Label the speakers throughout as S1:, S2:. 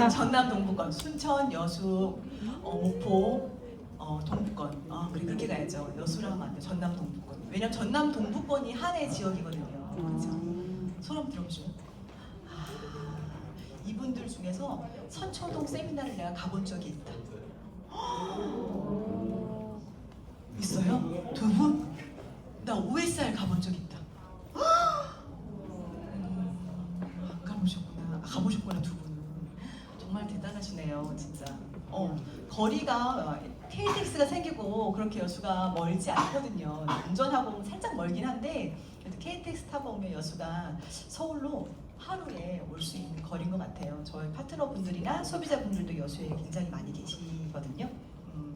S1: 전남 동부권, 순천, 여수, 목포, 동부권. 그래 그렇게 가야죠. 여수라 하면 안 돼. 전남 동부권. 왜냐면 전남 동부권이 한 해 지역이거든요. 그렇죠? 소름 들어보죠. 이분들 중에서 서초동 세미나를 내가 가본 적이 있다. 있어요? 두 분? 나 OSR 가본 적 있다. 안 가보셨구나. 가보셨구나 두 분은. 정말 대단하시네요, 진짜. 거리가 KTX가 생기고 그렇게 여수가 멀지 않거든요. 운전하고 살짝 멀긴 한데 그래도 KTX 타고 오면 여수가 서울로 하루에 올 수 있는 거리인 것 같아요. 저희 파트너분들이나 소비자분들도 여수에 굉장히 많이 계시거든요.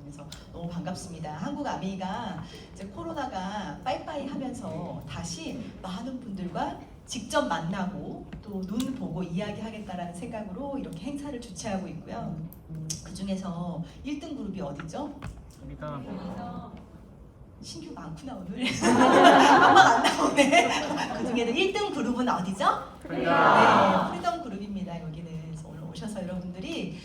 S1: 그래서 너무 반갑습니다. 한국 아메이가 이제 코로나가 빠이빠이 하면서 다시 많은 분들과 직접 만나고 또 눈 보고 이야기하겠다라는 생각으로 이렇게 행사를 주최하고 있고요. 그 중에서 1등 그룹이 어디죠? 신규 많구나 오늘. 한번 안 나오네. 그 중에는 1등 그룹은 어디죠? 네, 프리덤 그룹입니다. 여기는. 그래서 오늘 오셔서 여러분들이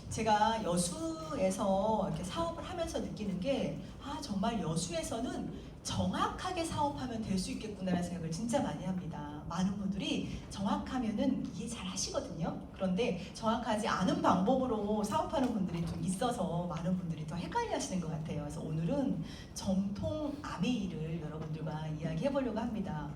S1: 제가 여수에서 이렇게 사업을 하면서 느끼는 게 정말 여수에서는 정확하게 사업하면 될 수 있겠구나라는 생각을 진짜 많이 합니다. 많은 분들이 정확하면은 이해 잘 하시거든요. 그런데 정확하지 않은 방법으로 사업하는 분들이 좀 있어서 많은 분들이 더 헷갈려 하시는 것 같아요. 그래서 오늘은 정통 아메이를 여러분들과 이야기해 보려고 합니다.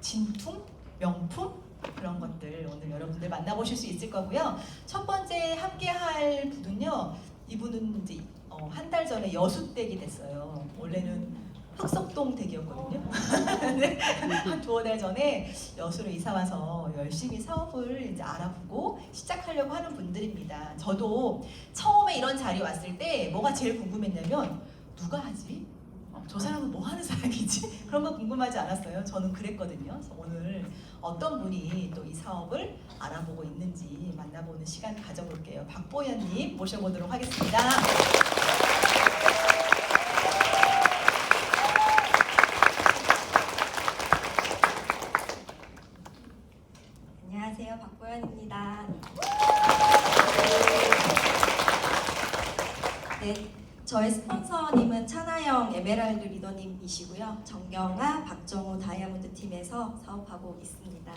S1: 진품? 명품? 그런 것들 오늘 여러분들 만나보실 수 있을 거고요. 첫 번째 함께 할 분은요. 이분은 이제 한 달 전에 여수댁이 됐어요. 원래는 흑석동 댁이었거든요. 네. 한 두어 달 전에 여수로 이사 와서 열심히 사업을 이제 알아보고 시작하려고 하는 분들입니다. 저도 처음에 이런 자리에 왔을 때 뭐가 제일 궁금했냐면 누가 하지? 저 사람은 뭐 하는 사람이지? 그런 거 궁금하지 않았어요. 저는 그랬거든요. 그래서 오늘 어떤 분이 또 이 사업을 알아보고 있는지 만나보는 시간 가져볼게요. 박보현님 모셔보도록 하겠습니다.
S2: 안녕하세요, 박보현입니다. 네, 저의 스폰서님은 차나영 에메랄드 리더님이시고요. 정경아, 박정호 다이아몬드 팀에서 사업하고 있습니다.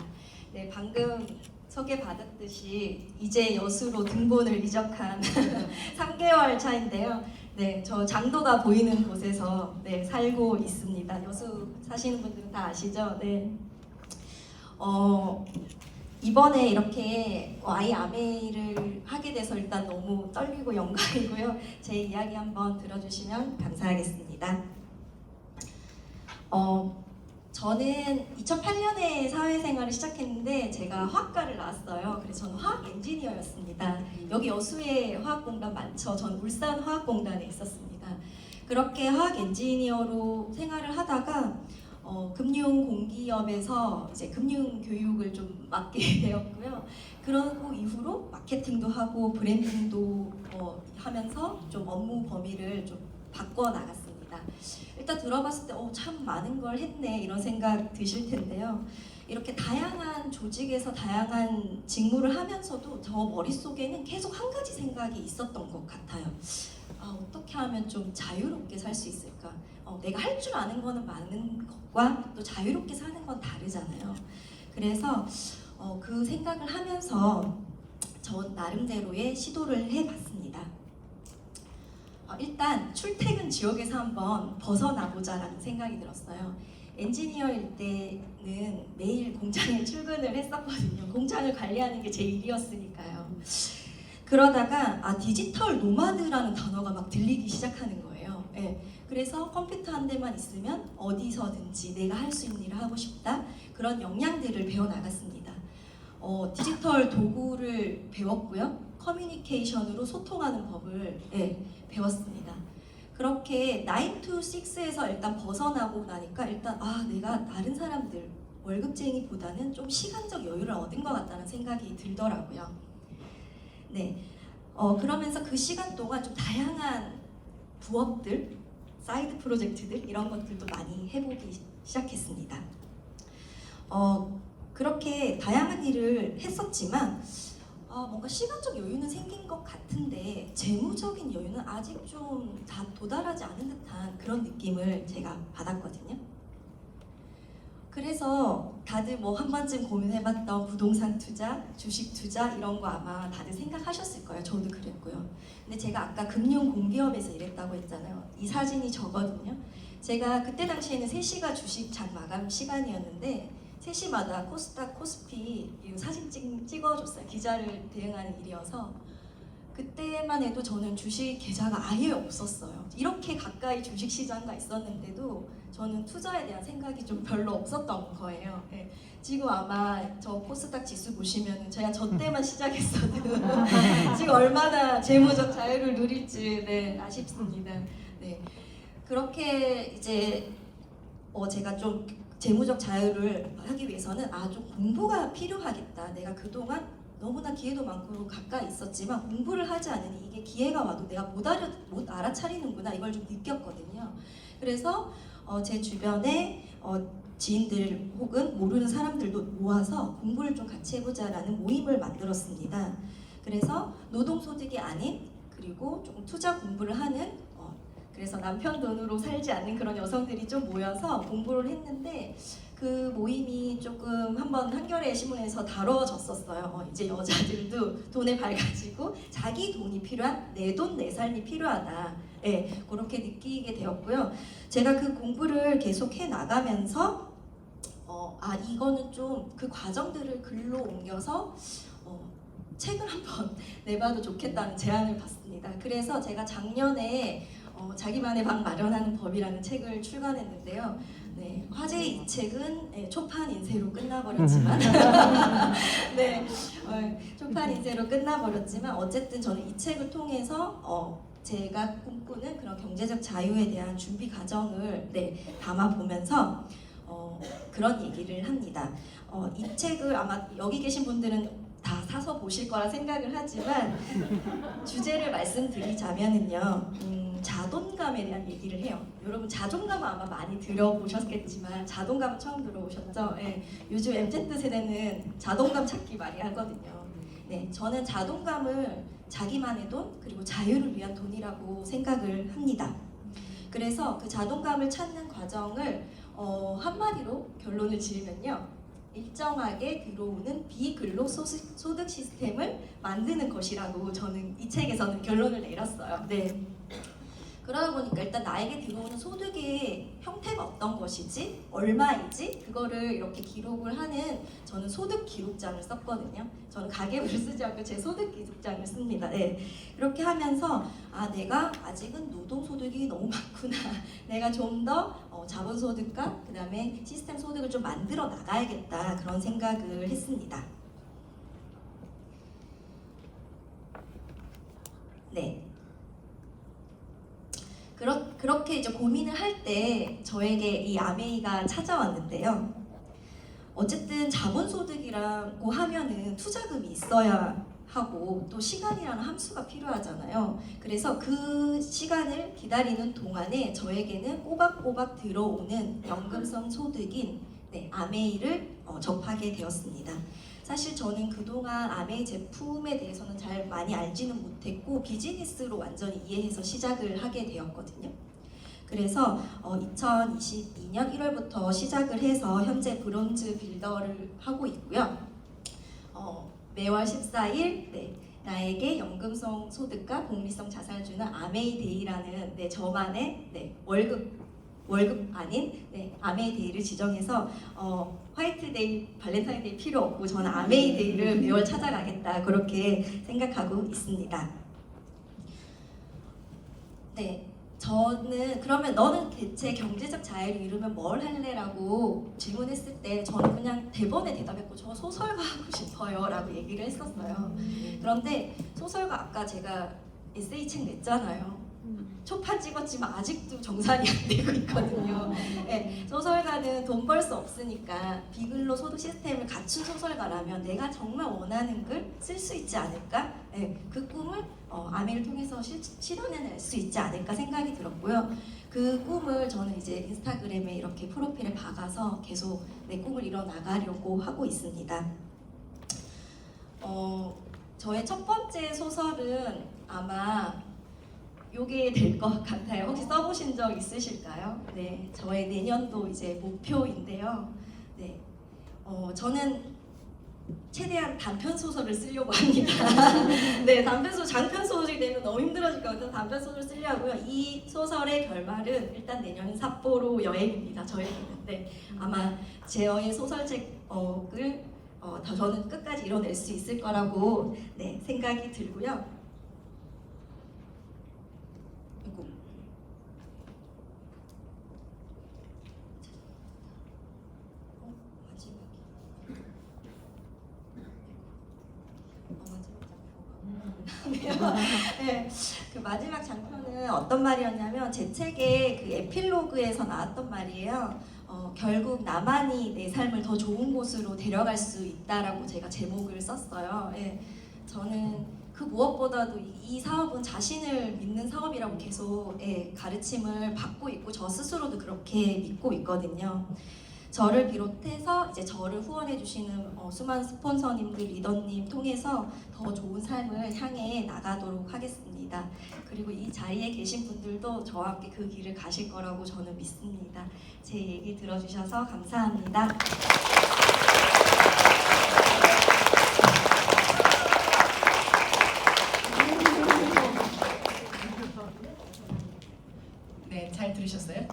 S2: 네, 방금 소개받았듯이 이제 여수로 등본을 이적한 3개월 차인데요. 네, 저 장도가 보이는 곳에서 살고 있습니다. 여수 사시는 분들은 다 아시죠? 네. 이번에 이렇게 아이 아메이를 하게 돼서 일단 너무 떨리고 영광이고요. 제 이야기 한번 들어주시면 감사하겠습니다. 저는 2008년에 사회생활을 시작했는데 제가 화학과를 나왔어요. 그래서 저는 화학 엔지니어였습니다. 여기 여수에 화학공단 많죠. 전 울산 화학공단에 있었습니다. 그렇게 화학 엔지니어로 생활을 하다가 금융공기업에서 이제 금융 교육을 좀 맡게 되었고요. 그러고 이후로 마케팅도 하고 브랜딩도 하면서 좀 업무 범위를 좀 바꿔 나갔습니다. 일단 들어봤을 때 참 많은 걸 했네 이런 생각 드실 텐데요. 이렇게 다양한 조직에서 다양한 직무를 하면서도 저 머릿속에는 계속 한 가지 생각이 있었던 것 같아요. 어떻게 하면 좀 자유롭게 살 수 있을까? 내가 할 줄 아는 거는 많은 것과 또 자유롭게 사는 건 다르잖아요. 그래서 그 생각을 하면서 저 나름대로의 시도를 해봤습니다. 일단 출퇴근 지역에서 한번 벗어나보자라는 생각이 들었어요. 엔지니어일 때는 매일 공장에 출근을 했었거든요. 공장을 관리하는 게 제 일이었으니까요. 그러다가 디지털 노마드라는 단어가 막 들리기 시작하는 거예요. 네. 그래서 컴퓨터 한 대만 있으면 어디서든지 내가 할 수 있는 일을 하고 싶다. 그런 역량들을 배워나갔습니다. 디지털 도구를 배웠고요. 커뮤니케이션으로 소통하는 법을 배웠습니다. 그렇게 9 to 6에서 일단 벗어나고 나니까 일단 내가 다른 사람들 월급쟁이보다는 좀 시간적 여유를 얻은 것 같다는 생각이 들더라고요. 네, 그러면서 그 시간 동안 좀 다양한 부업들, 사이드 프로젝트들 이런 것들도 많이 해보기 시작했습니다. 그렇게 다양한 일을 했었지만 뭔가 시간적 여유는 생긴 것 같은데 재무적인 여유는 아직 좀 다 도달하지 않은 듯한 그런 느낌을 제가 받았거든요. 그래서 다들 뭐 한 번쯤 고민해봤던 부동산 투자, 주식 투자 이런 거 아마 다들 생각하셨을 거예요. 저도 그랬고요. 근데 제가 아까 금융 공기업에서 일했다고 했잖아요. 이 사진이 저거든요. 제가 그때 당시에는 3시가 주식 장 마감 시간이었는데 3시마다 코스닥, 코스피 이 사진 찍어줬어요. 기자를 대응하는 일이어서 그때만 해도 저는 주식 계좌가 아예 없었어요. 이렇게 가까이 주식 시장과 있었는데도 저는 투자에 대한 생각이 좀 별로 없었던 거예요. 네. 지금 아마 저 코스닥 지수 보시면 제가 저 때만 시작했어도 지금 얼마나 재무적 자유를 누릴지 네, 아쉽습니다. 네. 그렇게 이제 제가 좀 재무적 자유를 하기 위해서는 좀 공부가 필요하겠다. 내가 그동안 너무나 기회도 많고 가까이 있었지만 공부를 하지 않으니 이게 기회가 와도 내가 못 알아차리는구나 이걸 좀 느꼈거든요. 그래서 제 주변에 지인들 혹은 모르는 사람들도 모아서 공부를 좀 같이 해보자라는 모임을 만들었습니다. 그래서 노동소득이 아닌 그리고 조금 투자 공부를 하는 그래서 남편 돈으로 살지 않는 그런 여성들이 좀 모여서 공부를 했는데 그 모임이 조금 한번 한겨레 신문에서 다뤄졌었어요. 이제 여자들도 돈에 밝아지고 자기 돈이 필요한 내 돈 내 삶이 필요하다. 네, 그렇게 느끼게 되었고요. 제가 그 공부를 계속 해 나가면서 이거는 좀 그 과정들을 글로 옮겨서 책을 한번 내봐도 좋겠다는 제안을 받습니다. 그래서 제가 작년에 자기만의 방 마련하는 법이라는 책을 출간했는데요. 네, 화제의 이 책은 초판 인쇄로 끝나버렸지만 네, 초판 인쇄로 끝나버렸지만 어쨌든 저는 이 책을 통해서 제가 꿈꾸는 그런 경제적 자유에 대한 준비 과정을 담아보면서 그런 얘기를 합니다. 이 책을 아마 여기 계신 분들은 다 사서 보실 거라 생각을 하지만 주제를 말씀드리자면은요. 자존감에 대한 얘기를 해요. 여러분 자존감은 아마 많이 들어보셨겠지만 자존감은 처음 들어보셨죠? 네, 요즘 MZ 세대는 자존감 찾기 많이 하거든요. 네, 저는 자존감을 자기만의 돈 그리고 자유를 위한 돈이라고 생각을 합니다. 그래서 그 자존감을 찾는 과정을 한마디로 결론을 지으면요. 일정하게 들어오는 비근로소득 시스템을 만드는 것이라고 저는 이 책에서는 결론을 내렸어요. 네. 그러다 보니까 일단 나에게 들어오는 소득의 형태가 어떤 것이지, 얼마이지, 그거를 이렇게 기록을 하는 저는 소득 기록장을 썼거든요. 저는 가계부를 쓰지 않고 제 소득 기록장을 씁니다. 네. 이렇게 하면서 내가 아직은 노동소득이 너무 많구나. 내가 좀 더 자본소득과 그 다음에 시스템 소득을 좀 만들어 나가야겠다. 그런 생각을 했습니다. 네. 그렇게 이제 고민을 할 때 저에게 이 아메이가 찾아왔는데요. 어쨌든 자본소득이라고 하면은 투자금이 있어야 하고 또 시간이라는 함수가 필요하잖아요. 그래서 그 시간을 기다리는 동안에 저에게는 꼬박꼬박 들어오는 연금성 소득인 아메이를 접하게 되었습니다. 사실 저는 그동안 아메이 제품에 대해서는 잘 많이 알지는 못했고 비즈니스로 완전히 이해해서 시작을 하게 되었거든요. 그래서 2022년 1월부터 시작을 해서 현재 브론즈 빌더를 하고 있고요. 매월 14일 나에게 연금성 소득과 복리성 자산을 주는 아메이 데이라는 저만의 월급 아닌 아메이 데이를 지정해서 화이트 데이, 발렌타인 데이 필요 없고 저는 아메이 데이를 매월 찾아가겠다 그렇게 생각하고 있습니다. 네, 저는 그러면 너는 대체 경제적 자유를 이루면 뭘 할래? 라고 질문했을 때 저는 그냥 대번에 대답했고 저 소설가 하고 싶어요 라고 얘기를 했었어요. 그런데 소설가 아까 제가 에세이 책 냈잖아요. 초판 찍었지만 아직도 정산이 안 되고 있거든요. 네, 소설가는 돈 벌 수 없으니까 비근로 소득 시스템을 갖춘 소설가라면 내가 정말 원하는 글 쓸 수 있지 않을까? 네, 그 꿈을 아메이를 통해서 실현해낼 수 있지 않을까 생각이 들었고요. 그 꿈을 저는 이제 인스타그램에 이렇게 프로필에 박아서 계속 내 꿈을 이뤄 나가려고 하고 있습니다. 저의 첫 번째 소설은 아마 요게 될 것 같아요. 혹시 써보신 적 있으실까요? 네, 저의 내년도 이제 목표인데요. 네, 저는 최대한 단편 소설을 쓰려고 합니다. 네, 장편 소설이 되면 너무 힘들어질 것 같아서 단편 소설 쓰려고요. 이 소설의 결말은 일단 내년 삿포로 여행입니다. 저에게는. 네, 아마 제어의 소설책을 저는 끝까지 이뤄낼 수 있을 거라고 네, 생각이 들고요. 그리고 네, 그 마지막 장편은 어떤 말이었냐면 제 책의 그 에필로그에서 나왔던 말이에요. 결국 나만이 내 삶을 더 좋은 곳으로 데려갈 수 있다라고 제가 제목을 썼어요. 예, 저는 그 무엇보다도 이 사업은 자신을 믿는 사업이라고 계속 가르침을 받고 있고 저 스스로도 그렇게 믿고 있거든요. 저를 비롯해서 이제 저를 후원해 주시는 수많은 스폰서님들, 리더님 통해서 더 좋은 삶을 향해 나가도록 하겠습니다. 그리고 이 자리에 계신 분들도 저와 함께 그 길을 가실 거라고 저는 믿습니다. 제 얘기 들어주셔서 감사합니다.
S1: 네, 잘 들으셨어요?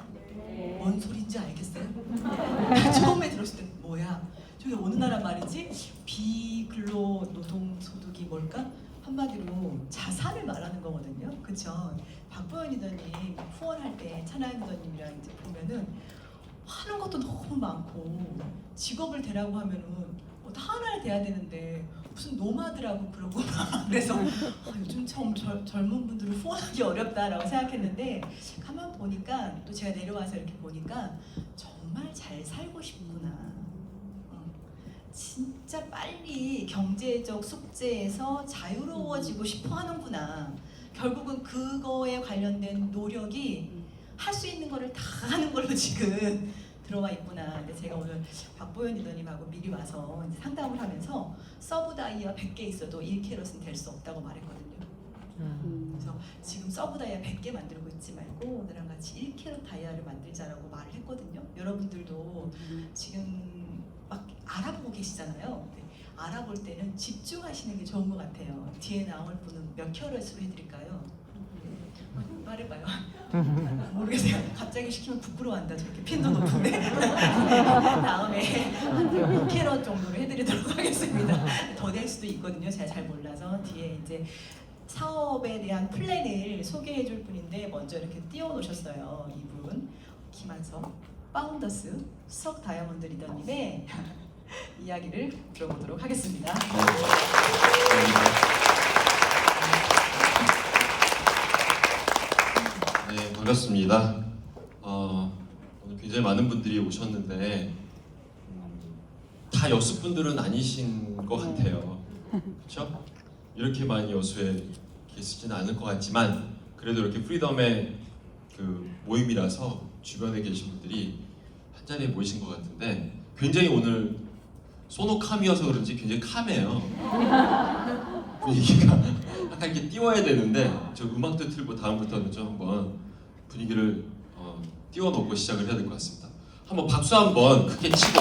S1: 뭔 소린지 알겠어요? 처음에 들었을 때 뭐야? 저게 어느 나라 말이지? 비근로 노동 소득이 뭘까? 한마디로 자산을 말하는 거거든요. 그렇죠? 박보현 리더님 후원할 때 차나연 리더님이랑 이제 보면은 하는 것도 너무 많고 직업을 대라고 하면은 하나를 대야 되는데 무슨 노마드라고 그러고 막 그래서 요즘 젊은 분들을 후원하기 어렵다라고 생각했는데 가만 보니까 또 제가 내려와서 이렇게 보니까 정말 잘 살고 싶구나. 진짜 빨리 경제적 숙제에서 자유로워지고 싶어 하는구나. 결국은 그거에 관련된 노력이 할 수 있는 거를 다 하는 걸로 지금 들어와 있구나. 근데 제가 오늘 박보현 리더님하고 미리 와서 이제 상담을 하면서 서브 다이아 100개 있어도 1캐럿은 될 수 없다고 말했거든요. 그래서 지금 서브 다이아 100개 만들고 있지 말고 오늘랑 같이 1캐럿 다이아를 만들자라고 말을 했거든요. 여러분들도 지금 막 알아보고 계시잖아요. 근데 알아볼 때는 집중하시는 게 좋은 것 같아요. 뒤에 나올 분은 몇 캐럿으로 해드릴까요? 말해봐요. 모르겠어요. 갑자기 시키면 부끄러워한다. 저렇게 핀도 높은데. 다음에 한 6캐럿 정도로 해드리도록 하겠습니다. 더 될 수도 있거든요. 제가 잘 몰라서 뒤에 이제 사업에 대한 플랜을 소개해줄 분인데 먼저 이렇게 띄워놓으셨어요. 이분 김한석 파운더스 수석 다이아몬드 리더님의 이야기를 들어보도록 하겠습니다.
S3: 네, 반갑습니다. 오늘 굉장히 많은 분들이 오셨는데 다 여수분들은 아니신 것 같아요. 그렇죠? 이렇게 많이 여수에 계시지는 않을 것 같지만 그래도 이렇게 프리덤의 그 모임이라서 주변에 계신 분들이 한 자리에 모이신 것 같은데 굉장히 오늘 소노캄이어서 그런지 굉장히 캄해요. 분위기가 약간 이렇게 띄워야 되는데 저 음악도 틀고 다음부터는 좀 한번 분위기를 띄워놓고 시작을 해야 될 것 같습니다. 한번 박수 한번 크게 치고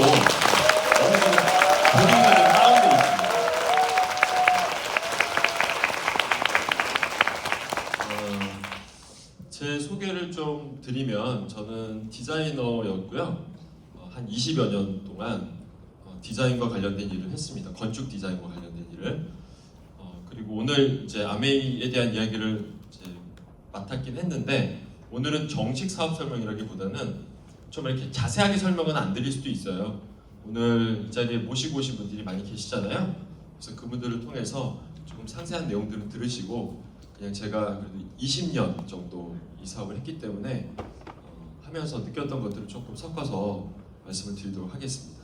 S3: 분위기가 좀 다운되어 있습니다. 제 소개를 좀 드리면 저는 디자이너였고요. 한 20여 년 동안 디자인과 관련된 일을 했습니다. 건축 디자인과 관련된 일을. 그리고 오늘 이제 아메이에 대한 이야기를 이제 맡았긴 했는데 오늘은 정식 사업 설명이라기보다는 좀 이렇게 자세하게 설명은 안 드릴 수도 있어요. 오늘 이 자리에 모시고 오신 분들이 많이 계시잖아요. 그래서 그분들을 통해서 조금 상세한 내용들을 들으시고 그냥 제가 그래도 20년 정도 이 사업을 했기 때문에 하면서 느꼈던 것들을 조금 섞어서 말씀을 드리도록 하겠습니다.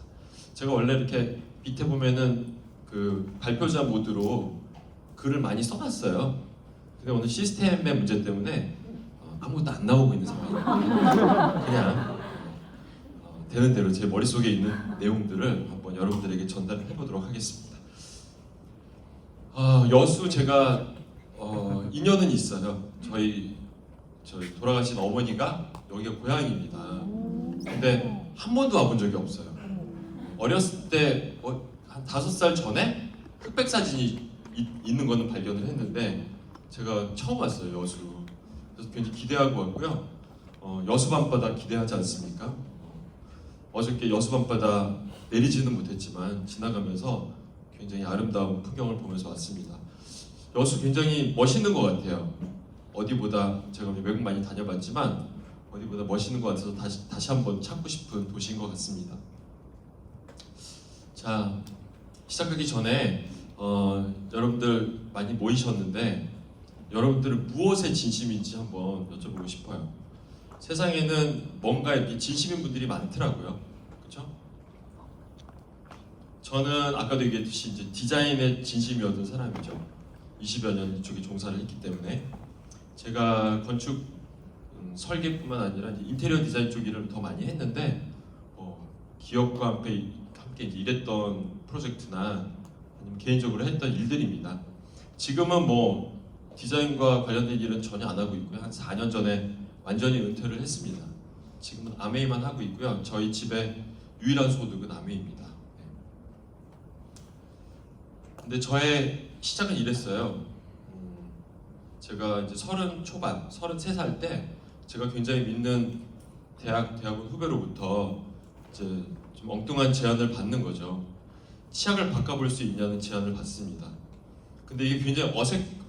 S3: 제가 원래 이렇게 밑에 보면은 그 발표자 모드로 글을 많이 써놨어요. 근데 오늘 시스템의 문제 때문에 아무것도 안 나오고 있는 상황이에요. 그냥 되는 대로 제 머릿속에 있는 내용들을 한번 여러분들에게 전달을 해보도록 하겠습니다. 여수 제가 인연은 있어요. 저희 돌아가신 어머니가 여기가 고향입니다. 근데 한 번도 와본 적이 없어요. 어렸을 때 한 5살 전에 흑백 사진이 있는 거는 발견을 했는데 제가 처음 왔어요, 여수. 그래서 굉장히 기대하고 왔고요. 여수 밤바다 기대하지 않습니까? 어저께 여수 밤바다 내리지는 못했지만 지나가면서 굉장히 아름다운 풍경을 보면서 왔습니다. 여수 굉장히 멋있는 것 같아요. 어디보다 제가 외국 많이 다녀봤지만 어디보다 멋있는 것 같아서 다시 한번 찾고 싶은 도시인 것 같습니다. 자, 시작하기 전에 여러분들 많이 모이셨는데 여러분들은 무엇에 진심인지 한번 여쭤보고 싶어요. 세상에는 뭔가 이렇게 진심인 분들이 많더라고요. 그렇죠? 저는 아까도 얘기했듯이 이제 디자인에 진심이었던 사람이죠. 20여 년 이쪽에 종사를 했기 때문에 제가 건축 설계뿐만 아니라 이제 인테리어 디자인 쪽 일을 더 많이 했는데 기업과 함께 이제 일했던 프로젝트나 아니면 개인적으로 했던 일들입니다. 지금은 뭐 디자인과 관련된 일은 전혀 안 하고 있고요. 한 4년 전에 완전히 은퇴를 했습니다. 지금은 아메이만 하고 있고요. 저희 집의 유일한 소득은 아메이입니다. 근데 저의 시작은 이랬어요. 제가 이제 30 초반, 33살 때 제가 굉장히 믿는 대학원 후배로부터 이제 좀 엉뚱한 제안을 받는 거죠. 치약을 바꿔볼 수 있냐는 제안을 받습니다. 근데 이게 굉장히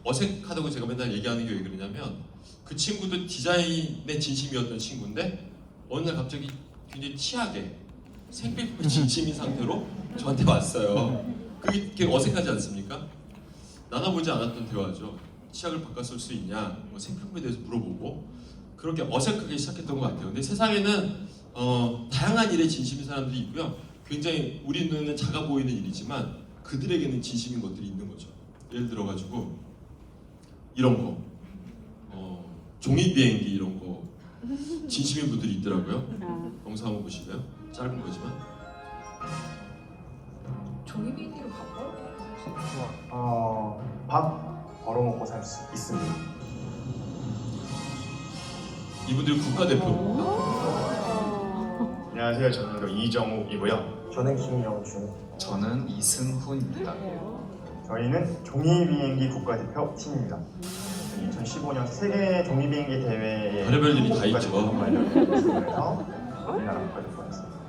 S3: 어색하다고 제가 맨날 얘기하는 게 왜 그러냐면 그 친구도 디자인에 진심이었던 친구인데 어느 날 갑자기 굉장히 치약에 생필품 진심인 상태로 저한테 왔어요. 그게 되게 어색하지 않습니까? 나눠보지 않았던 대화죠. 치약을 바꿔 쓸 수 있냐, 뭐 생필품에 대해서 물어보고 그렇게 어색하게 시작했던 것 같아요. 근데 세상에는 다양한 일에 진심인 사람들이 있고요. 굉장히 우리 눈에는 작아 보이는 일이지만 그들에게는 진심인 것들이 있는 거죠. 예를 들어가지고 이런 거, 종이 비행기 이런 거 진심인 분들이 있더라고요. 영상 한번 보실래요? 짧은 거지만.
S2: 종이 비행기로 바꿔?
S4: 밥 벌어먹고 살 수 있습니다.
S3: 이분들 국가대표입니다.
S4: 안녕하세요. 저는 이정욱이고요.
S5: 저는 김영준.
S6: 저는 이승훈입니다.
S4: 저희는 종이비행기 국가대표 팀입니다. 2015년 세계 종이비행기 대회에
S3: 별의별 일이 다 있죠.
S4: 우리나라 국가대표였습니다.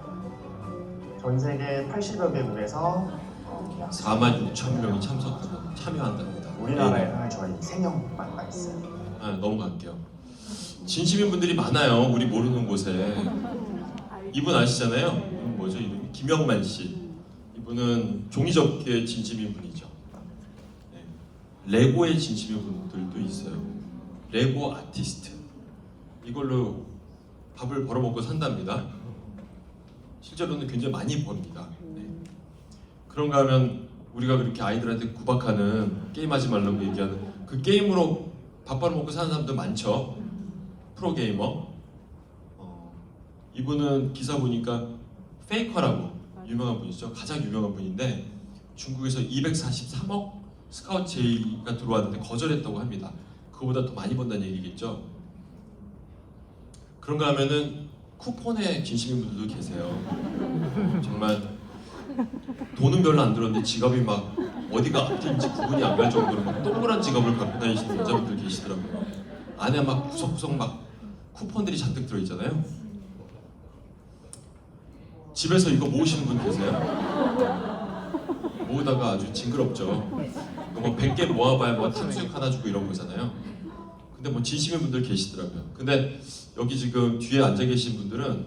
S4: 전 세계 80여 개국에서
S3: 46,000명이 참여한답니다.
S4: 우리나라에는 저희 3명만 가 있어요.
S3: 넘어갈게요. 진심인 분들이 많아요. 우리 모르는 곳에. 이분 아시잖아요? 이분 뭐죠? 이름이 김영만 씨. 이분은 종이접기의 진심인 분이죠. 네. 레고의 진심인 분들도 있어요. 레고 아티스트. 이걸로 밥을 벌어먹고 산답니다. 실제로는 굉장히 많이 법니다. 네. 그런가 하면 우리가 그렇게 아이들한테 구박하는 게임하지 말라고 얘기하는 그 게임으로 밥 벌어먹고 사는 사람도 많죠. 프로게이머. 이분은 기사 보니까 페이커라고 유명한 분이죠. 가장 유명한 분인데 중국에서 243억 스카우트 제의가 들어왔는데 거절했다고 합니다. 그거보다 더 많이 번다는 얘기겠죠. 그런가 하면은 쿠폰에 진심인 분들도 계세요. 정말 돈은 별로 안 들었는데 지갑이 막 어디가 앞뒤인지 구분이 안 갈 정도로 막 동그란 지갑을 갖고 다니시는 여자분들 계시더라고요. 안에 막 구석구석 막 쿠폰들이 잔뜩 들어있잖아요. 집에서 이거 모으시는 분 계세요? 모으다가 아주 징그럽죠. 이거 뭐 100개 모아봐야 뭐 탕수육 하나 주고 이런 거잖아요. 근데 뭐 진심인 분들 계시더라고요. 근데 여기 지금 뒤에 앉아 계신 분들은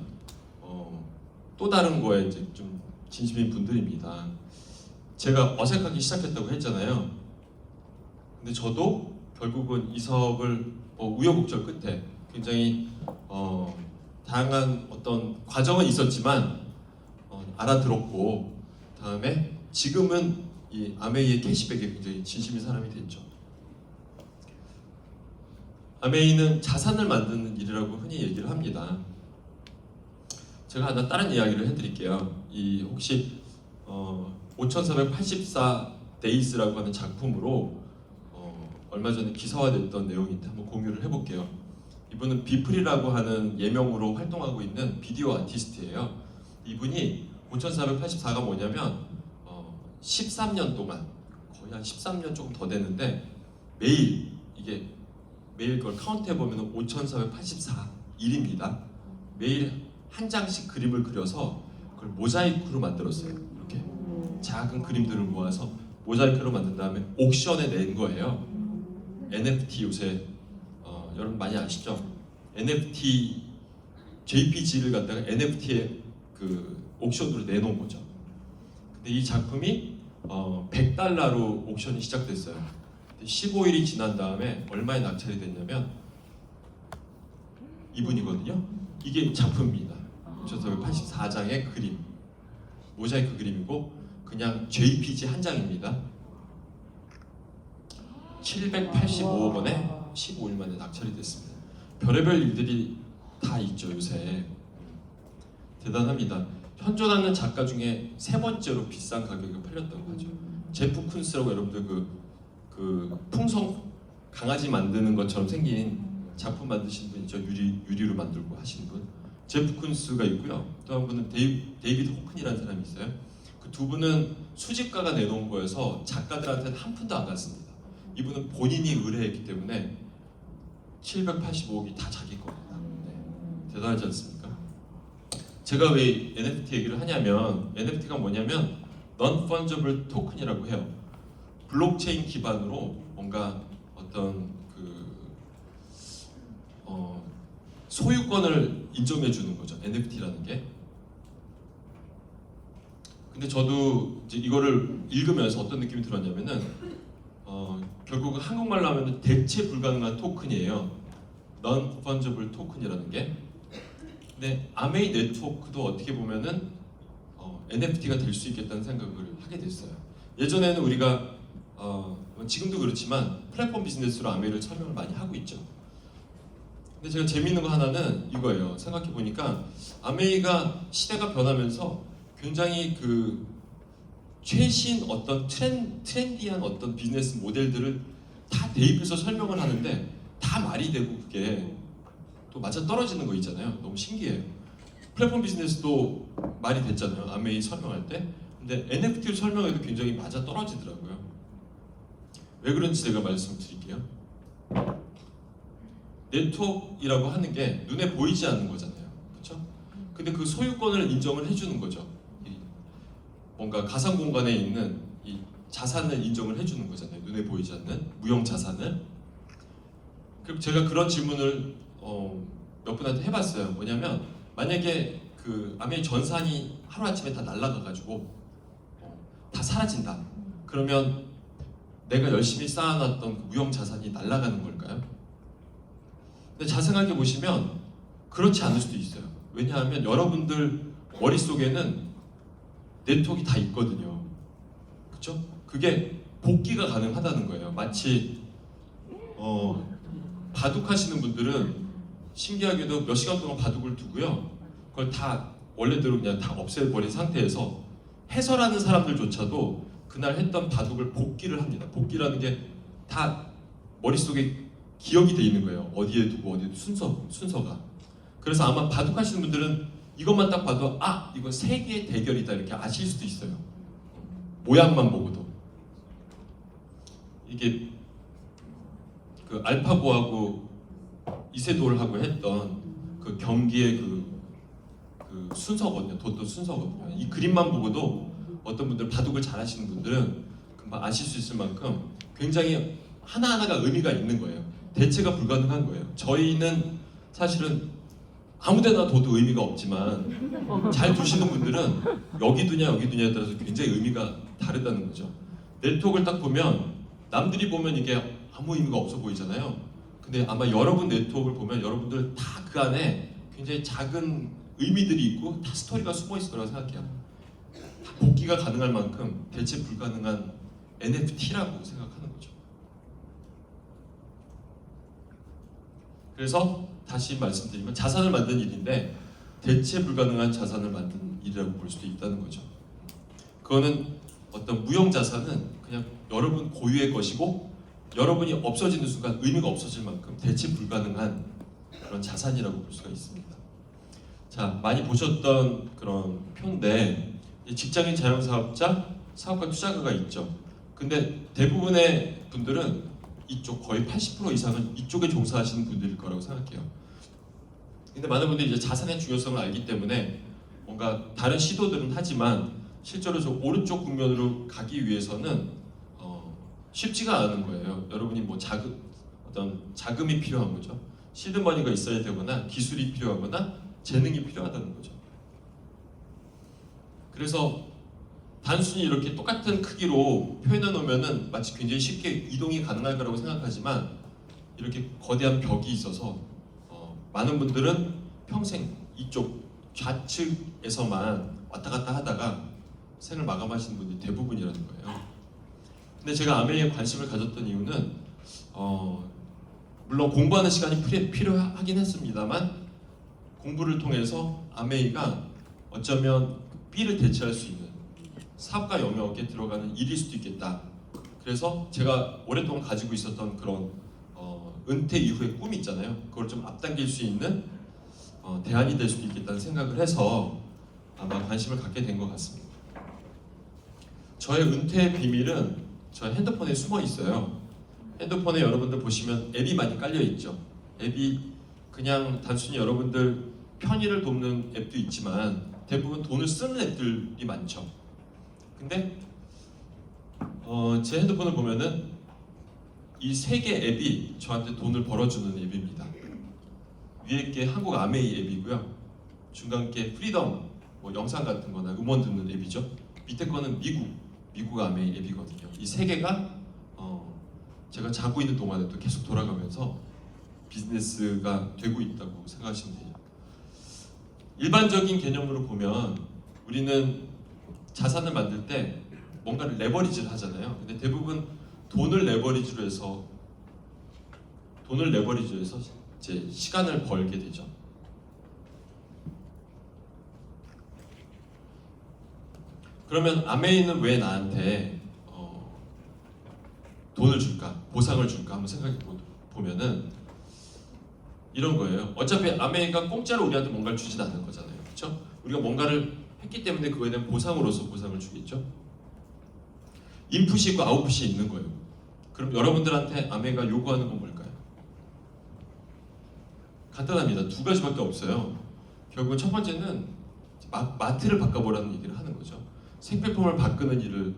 S3: 또 다른 거에 이제 좀 진심인 분들입니다. 제가 어색하게 시작했다고 했잖아요. 근데 저도 결국은 이 사업을 우여곡절 끝에 굉장히 다양한 어떤 과정은 있었지만 알아들었고 다음에 지금은 이 아메이의 캐시백에 굉장히 진심인 사람이 됐죠. 아메이는 자산을 만드는 일이라고 흔히 얘기를 합니다. 제가 하나 다른 이야기를 해드릴게요. 이 혹시 5484 데이즈라고 하는 작품으로 얼마 전에 기사화됐던 내용인데 한번 공유를 해볼게요. 이분은 비플이라고 하는 예명으로 활동하고 있는 비디오 아티스트예요. 이분이 5484가 뭐냐면 13년 동안 거의 한 13년 조금 더 됐는데 매일 그걸 카운트해 보면 5484일입니다. 매일 한 장씩 그림을 그려서 그걸 모자이크로 만들었어요. 이렇게 작은 그림들을 모아서 모자이크로 만든 다음에 옥션에 낸 거예요. NFT 요새 여러분 많이 아시죠? NFT JPG를 갖다가 NFT에 그 옥션으로 내놓은 거죠. 근데 이 작품이 $100로 옥션이 시작됐어요. 15일이 지난 다음에 얼마에 낙찰이 됐냐면 이분이거든요. 이게 작품입니다. 5484장의 그림, 모자이크 그림이고 그냥 JPG 한 장입니다. 785억 원에 15일 만에 낙찰이 됐습니다. 별의별 일들이 다 있죠 요새. 대단합니다. 현존하는 작가 중에 세 번째로 비싼 가격에 팔렸다고 하죠. 제프 쿤스라고 여러분들 그 풍성 강아지 만드는 것처럼 생긴 작품 만드신 분 있죠. 유리로 만들고 하신 분. 제프 쿤스가 있고요. 또 한 분은 데이비드 호큰이라는 사람이 있어요. 그 두 분은 수집가가 내놓은 거여서 작가들한테는 한 푼도 안 갔습니다. 이분은 본인이 의뢰했기 때문에 785억이 다 자기 겁니다. 네. 대단하지 않습니까? 제가 왜 NFT 얘기를 하냐면 NFT가 뭐냐면 Non-Fungible Token이라고 해요. 블록체인 기반으로 뭔가 어떤 소유권을 인정해 주는 거죠. NFT라는 게. 근데 저도 이제 이거를 읽으면서 어떤 느낌이 들었냐면은 결국 한국말로 하면 대체 불가능한 토큰이에요. Non-Fungible Token이라는 게. 근데 아메이 네트워크도 어떻게 보면은 NFT가 될 수 있겠다는 생각을 하게 됐어요. 예전에는 우리가 지금도 그렇지만 플랫폼 비즈니스로 아메이를 설명을 많이 하고 있죠. 근데 제가 재미있는 거 하나는 이거예요. 생각해 보니까 아메이가 시대가 변하면서 굉장히 그 최신 어떤 트렌디한 어떤 비즈니스 모델들을 다 대입해서 설명을 하는데 다 말이 되고 그게 또 맞아 떨어지는 거 있잖아요. 너무 신기해요. 플랫폼 비즈니스도 말이 됐잖아요. 아메이 설명할 때. 근데 NFT를 설명해도 굉장히 맞아 떨어지더라고요. 왜 그런지 제가 말씀드릴게요. 네트워크라고 하는 게 눈에 보이지 않는 거잖아요. 그렇죠? 근데 그 소유권을 인정을 해주는 거죠. 뭔가 가상 공간에 있는 이 자산을 인정을 해주는 거잖아요. 눈에 보이지 않는 무형 자산을. 그럼 제가 그런 질문을 몇 분한테 해봤어요. 뭐냐면 만약에 그 아메이 전산이 하루 아침에 다 날아가가지고 다 사라진다. 그러면 내가 열심히 쌓아놨던 그 무형 자산이 날아가는 걸까요? 근데 자세하게 보시면 그렇지 않을 수도 있어요. 왜냐하면 여러분들 머릿속에는 네트워크가 다 있거든요. 그렇죠? 그게 복귀가 가능하다는 거예요. 마치 바둑하시는 분들은 신기하게도 몇 시간 동안 바둑을 두고요. 그걸 다 원래대로 그냥 다 없애버린 상태에서 해설하는 사람들조차도 그날 했던 바둑을 복기를 합니다. 복기라는 게 다 머릿속에 기억이 돼 있는 거예요. 어디에 두고 어디에 순서가. 그래서 아마 바둑하시는 분들은 이것만 딱 봐도 이거 세계의 대결이다 이렇게 아실 수도 있어요. 모양만 보고도. 이게 그 알파고하고 이세돌하고 했던 그 경기의 그 순서거든요. 뒀던 순서거든요. 이 그림만 보고도 어떤 분들 바둑을 잘하시는 분들은 금방 아실 수 있을 만큼 굉장히 하나하나가 의미가 있는 거예요. 대체가 불가능한 거예요. 저희는 사실은 아무데나 둬도 의미가 없지만 잘 두시는 분들은 여기 두냐 여기 두냐에 따라서 굉장히 의미가 다르다는 거죠. 네트워크를 딱 보면 남들이 보면 이게 아무 의미가 없어 보이잖아요. 근데 아마 여러분 네트워크를 보면 여러분들 다 그 안에 굉장히 작은 의미들이 있고 다 스토리가 숨어 있을 거라고 생각해요. 다 복귀가 가능할 만큼 대체 불가능한 NFT라고 생각하는 거죠. 그래서 다시 말씀드리면 자산을 만든 일인데 대체 불가능한 자산을 만든 일이라고 볼 수도 있다는 거죠. 그거는 어떤 무형 자산은 그냥 여러분 고유의 것이고 여러분이 없어지는 순간 의미가 없어질 만큼 대체 불가능한 그런 자산이라고 볼 수가 있습니다. 자, 많이 보셨던 그런 표인데 직장인 자영사업자, 사업가 투자가가 있죠. 근데 대부분의 분들은 이쪽 거의 80% 이상은 이쪽에 종사하시는 분들일 거라고 생각해요. 근데 많은 분들이 이제 자산의 중요성을 알기 때문에 뭔가 다른 시도들은 하지만 실제로 저 오른쪽 국면으로 가기 위해서는 쉽지가 않은 거예요. 여러분이 뭐 어떤 자금이 필요한 거죠. 시드머니가 있어야 되거나 기술이 필요하거나 재능이 필요하다는 거죠. 그래서 단순히 이렇게 똑같은 크기로 표현해 놓으면은 마치 굉장히 쉽게 이동이 가능할 거라고 생각하지만 이렇게 거대한 벽이 있어서 많은 분들은 평생 이쪽 좌측에서만 왔다 갔다 하다가 생을 마감하시는 분들이 대부분이라는 거예요. 근데 제가 아메이에 관심을 가졌던 이유는 물론 공부하는 시간이 필요하긴 했습니다만 공부를 통해서 아메이가 어쩌면 B를 대체할 수 있는 사업가 영역에 들어가는 일일 수도 있겠다. 그래서 제가 오랫동안 가지고 있었던 그런 은퇴 이후의 꿈 있잖아요. 그걸 좀 앞당길 수 있는 대안이 될 수도 있겠다는 생각을 해서 아마 관심을 갖게 된 것 같습니다. 저의 은퇴의 비밀은 저의 핸드폰에 숨어 있어요. 핸드폰에 여러분들 보시면 앱이 많이 깔려 있죠. 앱이 그냥 단순히 여러분들 편의를 돕는 앱도 있지만 대부분 돈을 쓰는 앱들이 많죠. 근데 제 핸드폰을 보면은 이 3개 앱이 저한테 돈을 벌어주는 앱입니다. 위에 게 한국 아메이 앱이고요. 중간 게 프리덤 뭐 영상 같은 거나 음원 듣는 앱이죠. 밑에 거는 미국 아메이 앱이거든요. 이 3개가 제가 자고 있는 동안에도 계속 돌아가면서 비즈니스가 되고 있다고 생각하시면 돼요. 일반적인 개념으로 보면 우리는 자산을 만들 때 뭔가를 레버리지를 하잖아요. 근데 대부분 돈을 레버리지로 해서 이제 시간을 벌게 되죠. 그러면 아메이는 왜 나한테 돈을 줄까? 보상을 줄까? 한번 생각해 보면은 이런 거예요. 어차피 아메이가 공짜로 우리한테 뭔가를 주진 않는 거잖아요. 그렇죠? 우리가 뭔가를 했기 때문에 그거에 대한 보상으로서 보상을 주겠죠. 인풋이 있고 아웃풋이 있는 거예요. 그럼 여러분들한테 아메이가 요구하는 건 뭘까요? 간단합니다. 2가지밖에 없어요. 결국 첫 번째는 마트를 바꿔보라는 얘기를 하는 거죠. 생필품을 바꾸는 일을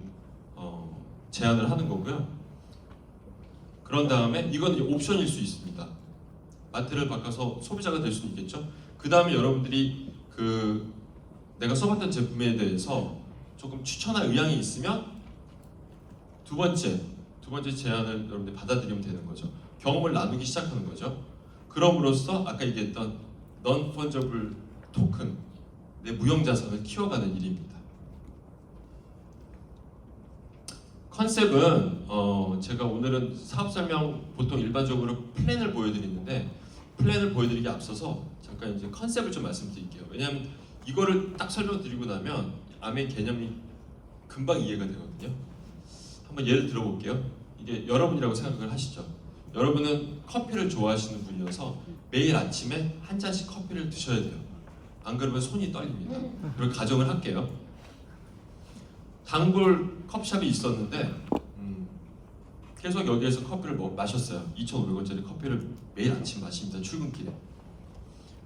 S3: 제안을 하는 거고요. 그런 다음에 이건 옵션일 수 있습니다. 마트를 바꿔서 소비자가 될 수는 있겠죠. 그 다음에 여러분들이 내가 써봤던 제품에 대해서 조금 추천할 의향이 있으면 두 번째 제안을 여러분들이 받아들이면 되는 거죠. 경험을 나누기 시작하는 거죠. 그럼으로써 아까 얘기했던 non-fungible 토큰, 내 무형자산을 키워가는 일입니다. 컨셉은 제가 오늘은 사업 설명 보통 일반적으로 플랜을 보여드리는데 플랜을 보여드리기 앞서서 잠깐 이제 컨셉을 좀 말씀드릴게요. 왜냐하면 이거를 딱 설명드리고 나면 아메이 개념이 금방 이해가 되거든요. 한번 예를 들어볼게요. 이게 여러분이라고 생각을 하시죠. 여러분은 커피를 좋아하시는 분이어서 매일 아침에 한 잔씩 커피를 드셔야 돼요. 안 그러면 손이 떨립니다. 그리고 가정을 할게요. 단골 커피숍이 있었는데 계속 여기에서 커피를 마셨어요. 2,500원짜리 커피를 매일 아침 마십니다. 출근길에.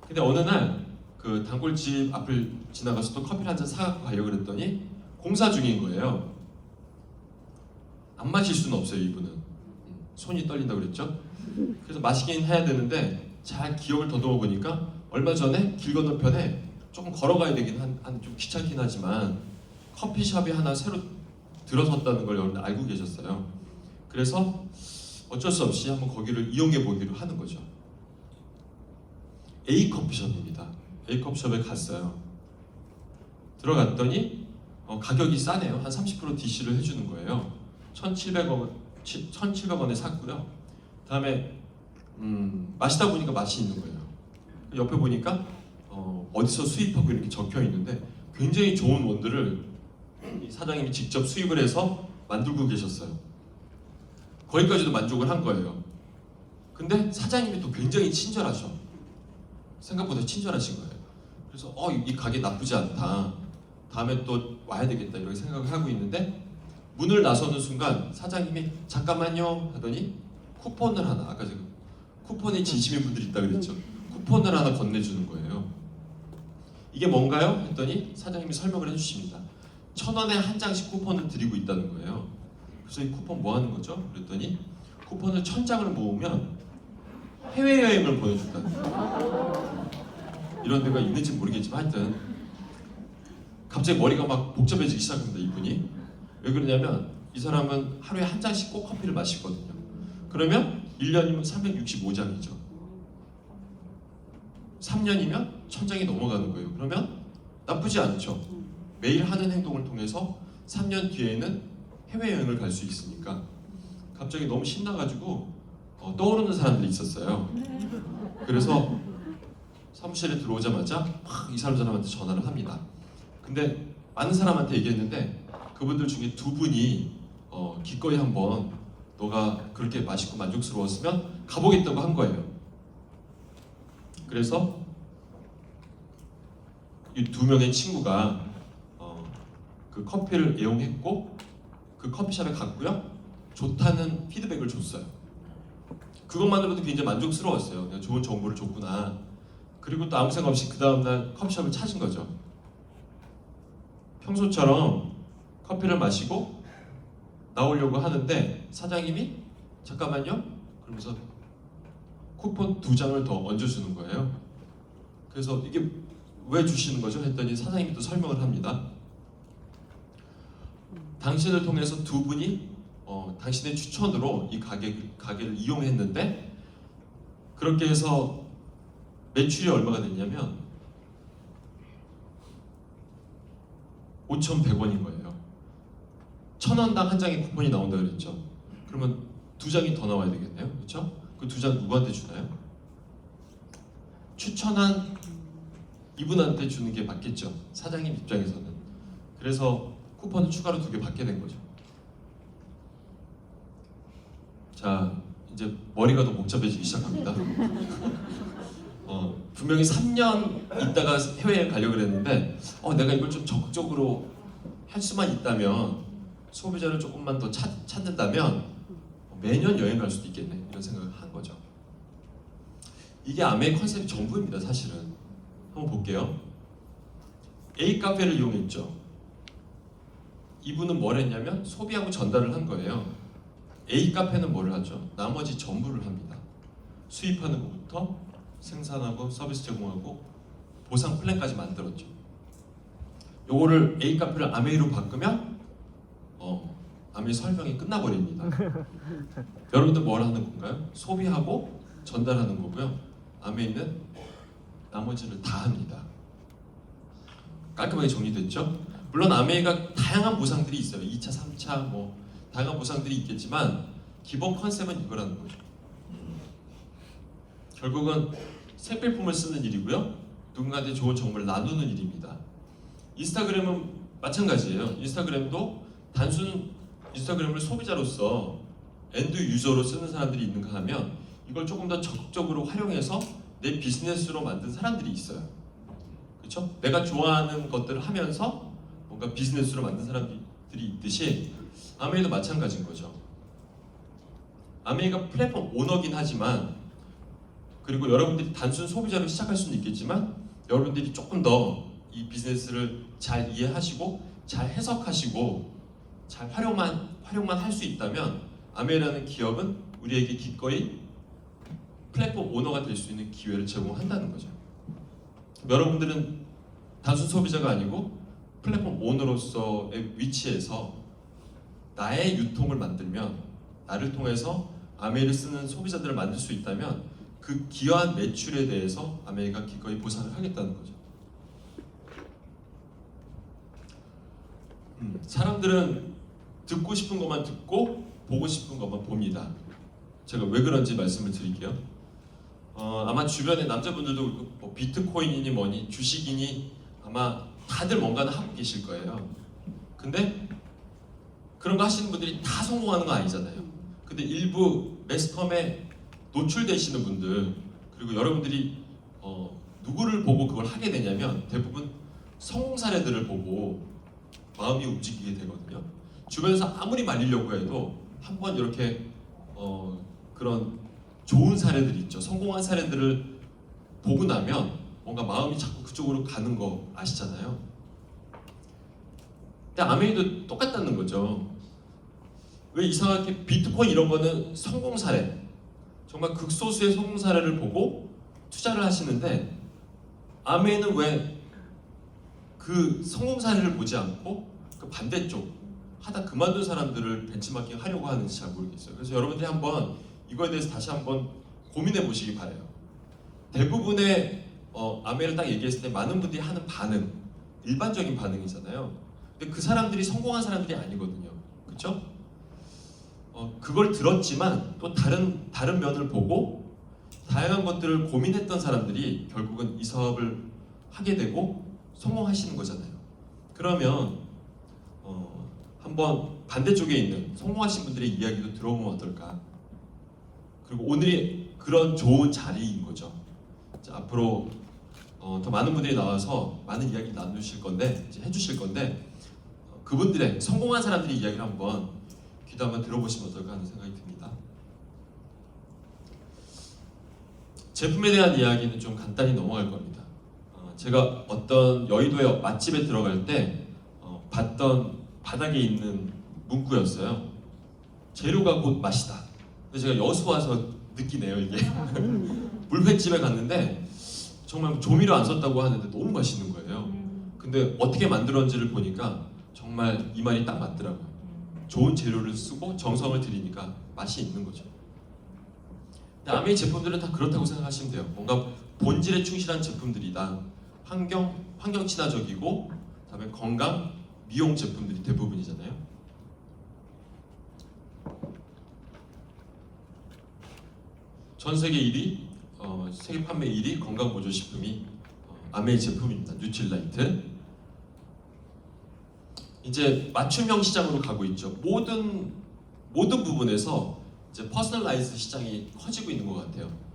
S3: 근데 어느 날 그 단골집 앞을 지나가서 또 커피를 한 잔 사갖고 가려고 그랬더니 공사 중인 거예요. 안 마실 수는 없어요, 이분은. 손이 떨린다고 그랬죠? 그래서 마시긴 해야 되는데 잘 기억을 더듬어 보니까 얼마 전에 길 건너편에 조금 걸어가야 되긴 좀 귀찮긴 하지만 커피숍이 하나 새로 들어섰다는 걸 여러분들 알고 계셨어요. 그래서 어쩔 수 없이 한번 거기를 이용해 보기로 하는 거죠. A 커피숍입니다. A 커피숍에 갔어요. 들어갔더니 가격이 싸네요. 한 30% DC를 해주는 거예요. 1,700원에 샀고요. 그다음에 마시다 보니까 맛이 있는 거예요. 옆에 보니까 어디서 수입하고 이렇게 적혀 있는데 굉장히 좋은 원두를 이 사장님이 직접 수입을 해서 만들고 계셨어요. 거기까지도 만족을 한 거예요. 근데 사장님이 또 굉장히 친절하셔. 생각보다 친절하신 거예요. 그래서 이 가게 나쁘지 않다. 다음에 또 와야 되겠다 이렇게 생각을 하고 있는데 문을 나서는 순간 사장님이 잠깐만요 하더니 쿠폰을 하나, 아까 제가 쿠폰에 진심인 분들이 있다 그랬죠. 쿠폰을 하나 건네주는 거예요. 이게 뭔가요? 했더니 사장님이 설명을 해주십니다. 1,000원에 한 장씩 쿠폰을 드리고 있다는 거예요. 그래서 이 쿠폰 뭐 하는 거죠? 그랬더니 쿠폰을 1,000장을 모으면 해외여행을 보내준다는 거예요. 이런 데가 있는지 모르겠지만 하여튼 갑자기 머리가 막 복잡해지기 시작합니다. 이분이. 왜 그러냐면 이 사람은 하루에 한 잔씩 꼭 커피를 마시거든요. 그러면 1년이면 365장이죠. 3년이면 1,000장이 넘어가는 거예요. 그러면 나쁘지 않죠. 매일 하는 행동을 통해서 3년 뒤에는 해외여행을 갈 수 있으니까 갑자기 너무 신나가지고 떠오르는 사람들이 있었어요. 그래서 사무실에 들어오자마자 막 이 사람한테 전화를 합니다. 근데 많은 사람한테 얘기했는데 그분들 중에 2분이 기꺼이 한번 너가 그렇게 맛있고 만족스러웠으면 가보겠다고 한 거예요. 그래서 이 2명의 친구가 그 커피를 애용했고 그 커피숍에 갔고요. 좋다는 피드백을 줬어요. 그것만으로도 굉장히 만족스러웠어요. 내가 좋은 정보를 줬구나. 그리고 또 아무 생각 없이 그 다음날 커피숍을 찾은 거죠. 평소처럼 커피를 마시고 나오려고 하는데 사장님이 잠깐만요 그러면서 쿠폰 2장을 더 얹어주는 거예요. 그래서 이게 왜 주시는 거죠? 했더니 사장님이 또 설명을 합니다. 당신을 통해서 2분이 당신의 추천으로 이 가게를 이용했는데 그렇게 해서 매출이 얼마가 됐냐면 5,100원인 거예요. 1,000원당 한 장의 쿠폰이 나온다 그랬죠. 그러면 2장이 더 나와야 되겠네요. 그렇죠? 그 2장 누구한테 주나요? 추천한 이분한테 주는 게 맞겠죠. 사장님 입장에서는. 그래서 쿠폰을 추가로 2개 받게 된 거죠. 자, 이제 머리가 더 복잡해지기 시작합니다. 분명히 3년 있다가 해외여행 가려고 그랬는데 내가 이걸 좀 적극적으로 할 수만 있다면 소비자를 조금만 더 찾는다면 매년 여행 갈 수도 있겠네 이런 생각을 한 거죠. 이게 아메이 컨셉이 전부입니다. 사실은 한번 볼게요. A 카페를 이용했죠. 이분은 뭘 했냐면 소비하고 전달을 한 거예요. A 카페는 뭘 하죠? 나머지 전부를 합니다. 수입하는 것부터 생산하고 서비스 제공하고 보상 플랜까지 만들었죠. 요거를 A 카페를 아메이로 바꾸면 아메이 설명이 끝나버립니다. 여러분들 뭘 하는 건가요? 소비하고 전달하는 거고요. 아메이는 나머지를 다 합니다. 깔끔하게 정리됐죠? 물론 아메이가 다양한 보상들이 있어요. 2차, 3차 뭐 다양한 보상들이 있겠지만 기본 컨셉은 이거라는 거죠. 결국은 생필품을 쓰는 일이고요. 누군가한테 좋은 정보를 나누는 일입니다. 인스타그램은 마찬가지예요. 인스타그램도 단순 인스타그램을 소비자로서 엔드 유저로 쓰는 사람들이 있는가 하면 이걸 조금 더 적극적으로 활용해서 내 비즈니스로 만든 사람들이 있어요. 그렇죠? 내가 좋아하는 것들을 하면서 뭔가 비즈니스로 만든 사람들이 있듯이 아메이도 마찬가지인 거죠. 아메이가 플랫폼 오너긴 하지만 그리고 여러분들이 단순 소비자로 시작할 수는 있겠지만 여러분들이 조금 더 이 비즈니스를 잘 이해하시고 잘 해석하시고 잘 활용만 할 수 있다면 아메이라는 기업은 우리에게 기꺼이 플랫폼 오너가 될 수 있는 기회를 제공한다는 거죠. 여러분들은 단순 소비자가 아니고 플랫폼 오너로서의 위치에서 나의 유통을 만들면 나를 통해서 아메이를 쓰는 소비자들을 만들 수 있다면 그 기여한 매출에 대해서 아메이가 기꺼이 보상을 하겠다는 거죠. 사람들은 듣고 싶은 것만 듣고 보고 싶은 것만 봅니다. 제가 왜 그런지 말씀을 드릴게요. 아마 주변에 남자분들도 뭐 비트코인이니 뭐니 주식이니 아마 다들 뭔가는 하고 계실 거예요. 근데 그런 거 하시는 분들이 다 성공하는 건 아니잖아요. 근데 일부 매스컴에 노출되시는 분들, 그리고 여러분들이 누구를 보고 그걸 하게 되냐면 대부분 성공 사례들을 보고 마음이 움직이게 되거든요. 주변에서 아무리 말리려고 해도 한번 이렇게 그런 좋은 사례들이 있죠. 성공한 사례들을 보고 나면 뭔가 마음이 자꾸 그쪽으로 가는 거 아시잖아요. 근데 아메이도 똑같다는 거죠. 왜 이상하게 비트코인 이런 거는 성공 사례, 정말 극소수의 성공 사례를 보고 투자를 하시는데 아메이는 왜 그 성공 사례를 보지 않고 그 반대쪽 하다 그만둔 사람들을 벤치마킹 하려고 하는지 잘 모르겠어요. 그래서 여러분들이 한번 이거에 대해서 다시 한번 고민해 보시기 바래요. 대부분의 아메이를 딱 얘기했을 때 많은 분들이 하는 반응, 일반적인 반응이잖아요. 근데 그 사람들이 성공한 사람들이 아니거든요. 그렇죠? 그걸 들었지만 또 다른 면을 보고 다양한 것들을 고민했던 사람들이 결국은 이 사업을 하게 되고 성공하시는 거잖아요. 그러면 한번 반대쪽에 있는 성공하신 분들의 이야기도 들어보면 어떨까? 그리고 오늘이 그런 좋은 자리인 거죠. 자, 앞으로 더 많은 분들이 나와서 많은 이야기 나누실 건데, 이제 해주실 건데, 그분들의 성공한 사람들의 이야기를 한번 귀도 한번 들어보시면 어떨까 하는 생각이 듭니다. 제품에 대한 이야기는 좀 간단히 넘어갈 겁니다. 제가 어떤 여의도의 맛집에 들어갈 때 봤던 바닥에 있는 문구였어요. 재료가 곧 맛이다. 근데 제가 여수 와서 느끼네요 이게. 물회집에 갔는데 정말 조미료 안 썼다고 하는데 너무 맛있는 거예요. 근데 어떻게 만들었는지를 보니까 정말 이 말이 딱 맞더라고요. 좋은 재료를 쓰고 정성을 들이니까 맛이 있는 거죠. 근데 아메이 제품들은 다 그렇다고 생각하시면 돼요. 뭔가 본질에 충실한 제품들이다. 환경 친화적이고, 그다음에 건강, 미용 제품들이 대부분이잖아요. 전 세계 1위, 세계 판매 1위 건강 보조 식품이 아메이 제품입니다. 뉴트릴라이트. 이제 맞춤형 시장으로 가고 있죠. 모든 부분에서 이제 퍼스널라이즈 시장이 커지고 있는 것 같아요.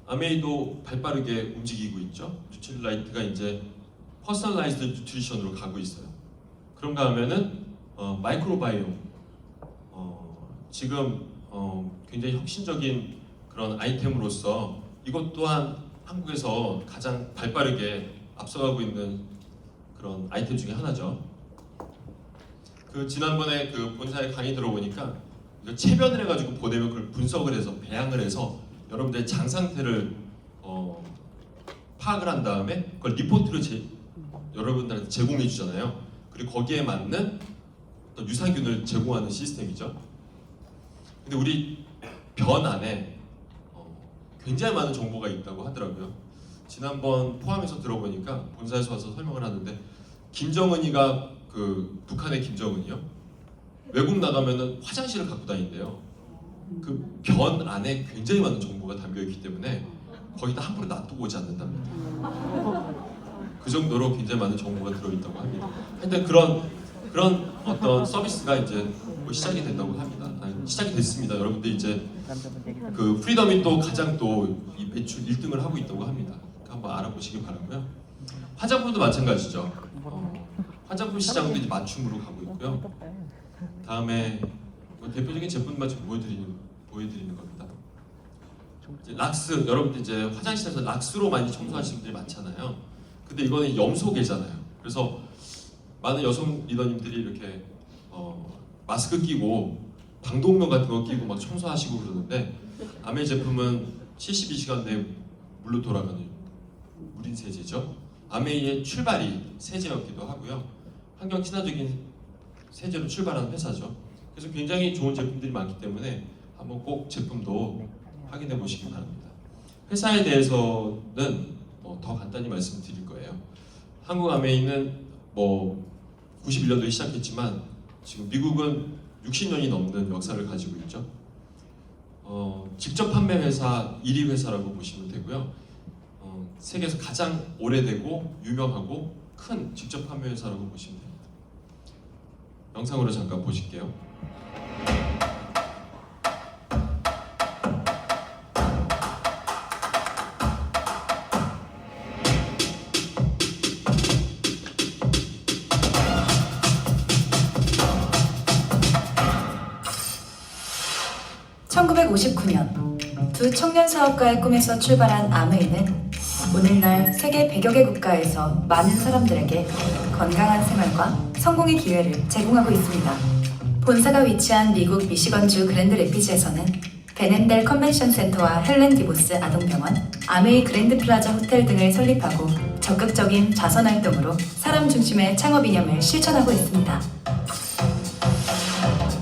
S3: 아메이도 발빠르게 움직이고 있죠. 뉴트릴라이트가 이제 퍼스널라이즈드 뉴트리션으로 가고 있어요. 그런가 하면은 마이크로바이옴, 지금 굉장히 혁신적인 그런 아이템으로서 이것 또한 한국에서 가장 발빠르게 앞서가고 있는 그런 아이템 중에 하나죠. 그 지난번에 그 본사에 강의 들어보니까 이거 체변을 해가지고 보내면 그걸 분석을 해서 배양을 해서 여러분들의 장 상태를 파악을 한 다음에 그걸 리포트로 여러분들한테 제공해 주잖아요. 그리고 거기에 맞는 어떤 유산균을 제공하는 시스템이죠. 근데 우리 변 안에 굉장히 많은 정보가 있다고 하더라고요. 지난번 포함해서 들어보니까 본사에서 와서 설명을 하는데 김정은이가 그 북한의 김정은이요. 외국 나가면은 화장실을 갖고 다닌대요. 그 변 안에 굉장히 많은 정보가 담겨 있기 때문에 거기다 함부로 놔두고 오지 않는답니다. 그 정도로 굉장히 많은 정보가 들어있다고 합니다. 하여튼 그런 어떤 서비스가 이제 뭐 시작이 된다고 합니다. 시작이 됐습니다. 여러분들 이제 그 프리덤이 또 가장 또 이 매출 1등을 하고 있다고 합니다. 한번 알아보시기 바라고요. 화장품도 마찬가지죠. 화장품 시장도 이제 맞춤으로 가고 있고요. 다음에 뭐 대표적인 제품만 좀 보여드리는 겁니다. 이제 락스, 여러분들 이제 화장실에서 락스로 많이 청소하시는 분들이 많잖아요. 근데 이거는 염소계잖아요. 그래서 많은 여성 리더님들이 이렇게 마스크 끼고 방독면 같은 거 끼고 막 청소하시고 그러는데 아메이 제품은 72시간 내에 물로 돌아가는 물인 세제죠. 아메이의 출발이 세제였기도 하고요. 환경 친화적인 세제로 출발하는 회사죠. 그래서 굉장히 좋은 제품들이 많기 때문에 한번 꼭 제품도 확인해 보시기 바랍니다. 회사에 대해서는 더 간단히 말씀드릴 거예요. 한국 아메이는 91년도에 시작했지만 지금 미국은 60년이 넘는 역사를 가지고 있죠. 직접 판매 회사 1위 회사라고 보시면 되고요. 세계에서 가장 오래되고 유명하고 큰 직접 판매 회사라고 보시면 됩니다. 영상으로 잠깐 보실게요.
S5: (1959년) 두 청년 사업가의 꿈에서 출발한 아메이는 오늘날 세계 100여 개 국가에서 많은 사람들에게 건강한 생활과 성공의 기회를 제공하고 있습니다. 본사가 위치한 미국 미시건주 그랜드 레피즈에서는 베넨델 컨벤션 센터와 헬렌 디보스 아동병원, 아메이 그랜드 플라자 호텔 등을 설립하고 적극적인 자선 활동으로 사람 중심의 창업 이념을 실천하고 있습니다.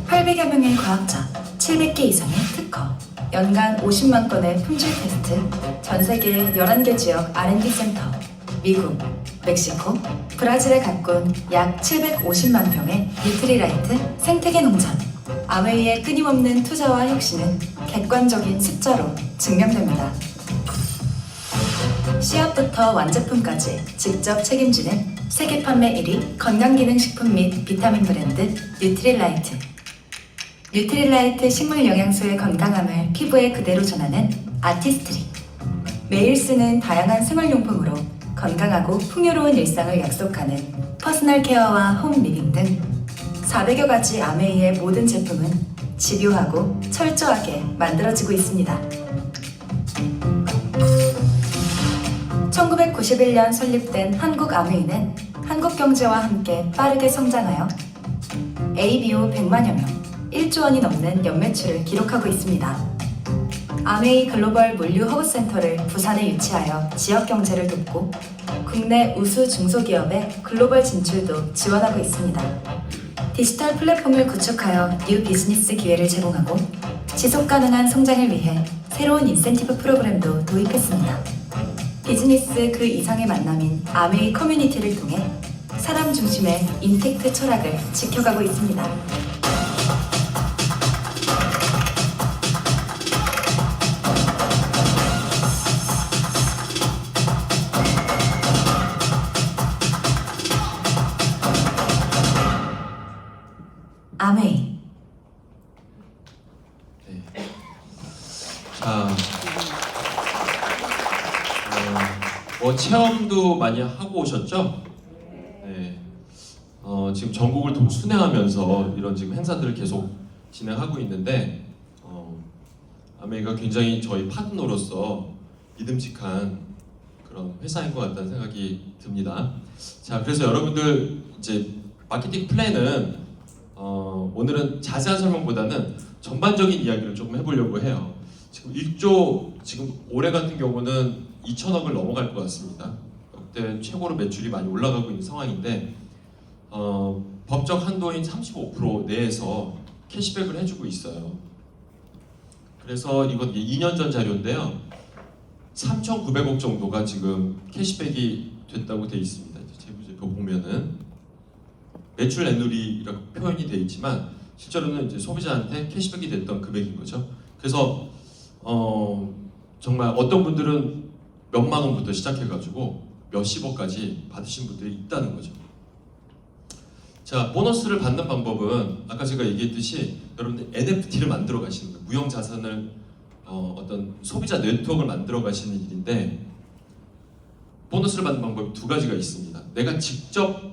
S5: 800여 명의 과학자, 700개 이상의 특허, 연간 50만 건의 품질 테스트, 전 세계 11개 지역 R&D 센터, 미국, 멕시코, 브라질에 가꾼 약 750만 평의 뉴트리라이트 생태계 농장. 아메이의 끊임없는 투자와 혁신은 객관적인 숫자로 증명됩니다. 씨앗부터 완제품까지 직접 책임지는 세계 판매 1위 건강기능식품 및 비타민 브랜드 뉴트릴라이트. 뉴트릴라이트 식물 영양소의 건강함을 피부에 그대로 전하는 아티스트리. 매일 쓰는 다양한 생활용품으로 건강하고 풍요로운 일상을 약속하는 퍼스널 케어와 홈 리빙 등 400여 가지 아메이의 모든 제품은 집요하고 철저하게 만들어지고 있습니다. 1991년 설립된 한국 아메이는 한국 경제와 함께 빠르게 성장하여 ABO 100만여 명, 1조 원이 넘는 연매출을 기록하고 있습니다. 아메이 글로벌 물류 허브센터를 부산에 유치하여 지역 경제를 돕고 국내 우수 중소기업의 글로벌 진출도 지원하고 있습니다. 디지털 플랫폼을 구축하여 뉴 비즈니스 기회를 제공하고 지속 가능한 성장을 위해 새로운 인센티브 프로그램도 도입했습니다. 비즈니스 그 이상의 만남인 아메이 커뮤니티를 통해 사람 중심의 임팩트 철학을 지켜가고 있습니다. 아메이.
S3: 네. 자, 뭐 체험도 많이 하고 오셨죠? 네. 지금 전국을 순회하면서 이런 지금 행사들을 계속 진행하고 있는데 아메이가 굉장히 저희 파트너로서 믿음직한 그런 회사인 것 같다는 생각이 듭니다. 자, 그래서 여러분들 이제 마케팅 플랜은 오늘은 자세한 설명보다는 전반적인 이야기를 조금 해보려고 해요. 지금 1조, 지금 올해 같은 경우는 2천억을 넘어갈 것 같습니다. 역대 최고로 매출이 많이 올라가고 있는 상황인데 법적 한도인 35% 내에서 캐시백을 해주고 있어요. 그래서 이건 2년 전 자료인데요. 3,900억 정도가 지금 캐시백이 됐다고 돼 있습니다. 재무제표 보면은 매출 애누리라고 표현이 되어 있지만 실제로는 이제 소비자한테 캐시백이 됐던 금액인 거죠. 그래서 정말 어떤 분들은 몇만 원부터 시작해가지고 몇십억까지 받으신 분들이 있다는 거죠. 자, 보너스를 받는 방법은 아까 제가 얘기했듯이 여러분들 NFT를 만들어 가시는 거예요. 무형 자산을 어떤 소비자 네트워크를 만들어 가시는 일인데 보너스를 받는 방법이 두 가지가 있습니다. 내가 직접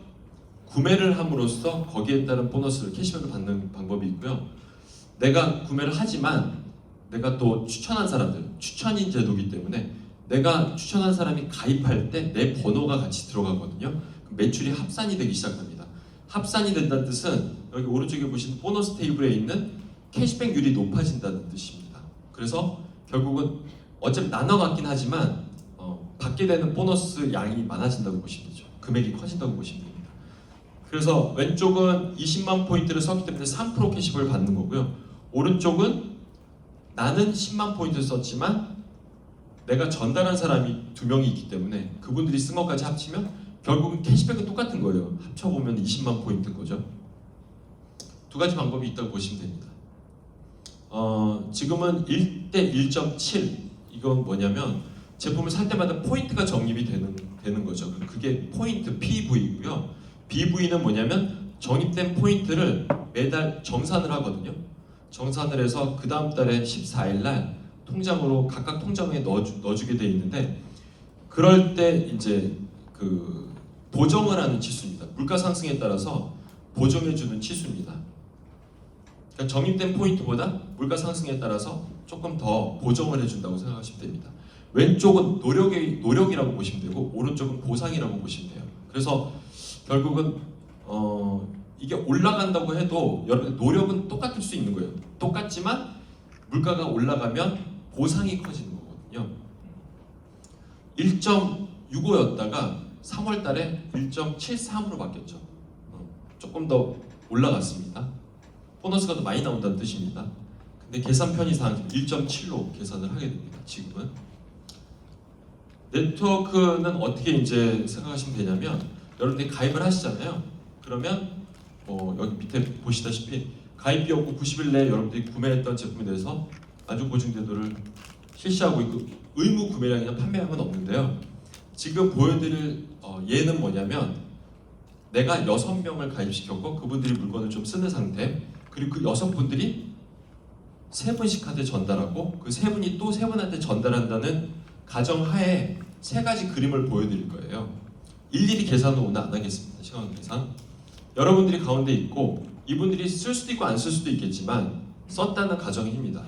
S3: 구매를 함으로써 거기에 따른 보너스를 캐시백을 받는 방법이 있고요. 내가 구매를 하지만 내가 또 추천한 사람들, 추천인 제도이기 때문에 내가 추천한 사람이 가입할 때 내 번호가 같이 들어가거든요. 매출이 합산이 되기 시작합니다. 합산이 된다는 뜻은 여기 오른쪽에 보시는 보너스 테이블에 있는 캐시백률이 높아진다는 뜻입니다. 그래서 결국은 어차피 나눠 갖긴 하지만 받게 되는 보너스 양이 많아진다고 보시면 되죠. 금액이 커진다고 보시면 됩니다. 그래서 왼쪽은 20만 포인트를 썼기 때문에 3% 캐시백을 받는 거고요. 오른쪽은 나는 10만 포인트를 썼지만 내가 전달한 사람이 2명이 있기 때문에 그분들이 쓴 것까지 합치면 결국은 캐시백은 똑같은 거예요. 합쳐보면 20만 포인트인 거죠. 두 가지 방법이 있다고 보시면 됩니다. 지금은 1대 1.7 이건 뭐냐면 제품을 살 때마다 포인트가 적립이 되는 거죠. 그게 포인트 PV고요. BV는 뭐냐면 적립된 포인트를 매달 정산을 하거든요. 정산을 해서 그 다음 달에 14일 날 통장으로 각각 통장에 넣어주게 돼 있는데, 그럴 때 이제 그 보정을 하는 치수입니다. 물가 상승에 따라서 보정해주는 치수입니다. 그러니까 적립된 포인트보다 물가 상승에 따라서 조금 더 보정을 해준다고 생각하시면 됩니다. 왼쪽은 노력이라고 보시면 되고 오른쪽은 보상이라고 보시면 돼요. 그래서 결국은 이게 올라간다고 해도 여러분 노력은 똑같을 수 있는 거예요. 똑같지만 물가가 올라가면 보상이 커지는 거거든요. 1.65였다가 3월 달에 1.73으로 바뀌었죠. 조금 더 올라갔습니다. 보너스가 더 많이 나온다는 뜻입니다. 근데 계산 편의상 1.7로 계산을 하게 됩니다. 지금은 네트워크는 어떻게 이제 생각하시면 되냐면, 여러분들이 가입을 하시잖아요. 그러면 여기 밑에 보시다시피 가입비 없고 90일 내에 여러분들이 구매했던 제품에 대해서 만족 보증 제도를 실시하고 있고 의무 구매량이나 판매량은 없는데요. 지금 보여드릴 예는 뭐냐면, 내가 6명을 가입시켰고 그분들이 물건을 좀 쓰는 상태, 그리고 그 6분들이 3분씩 한테 전달하고 그 3분이 또 3분한테 전달한다는 가정하에 3가지 그림을 보여드릴 거예요. 일일이 계산은 오늘 안 하겠습니다. 시간 계산. 여러분들이 가운데 있고 이분들이 쓸 수도 있고 안 쓸 수도 있겠지만 썼다는 가정입니다.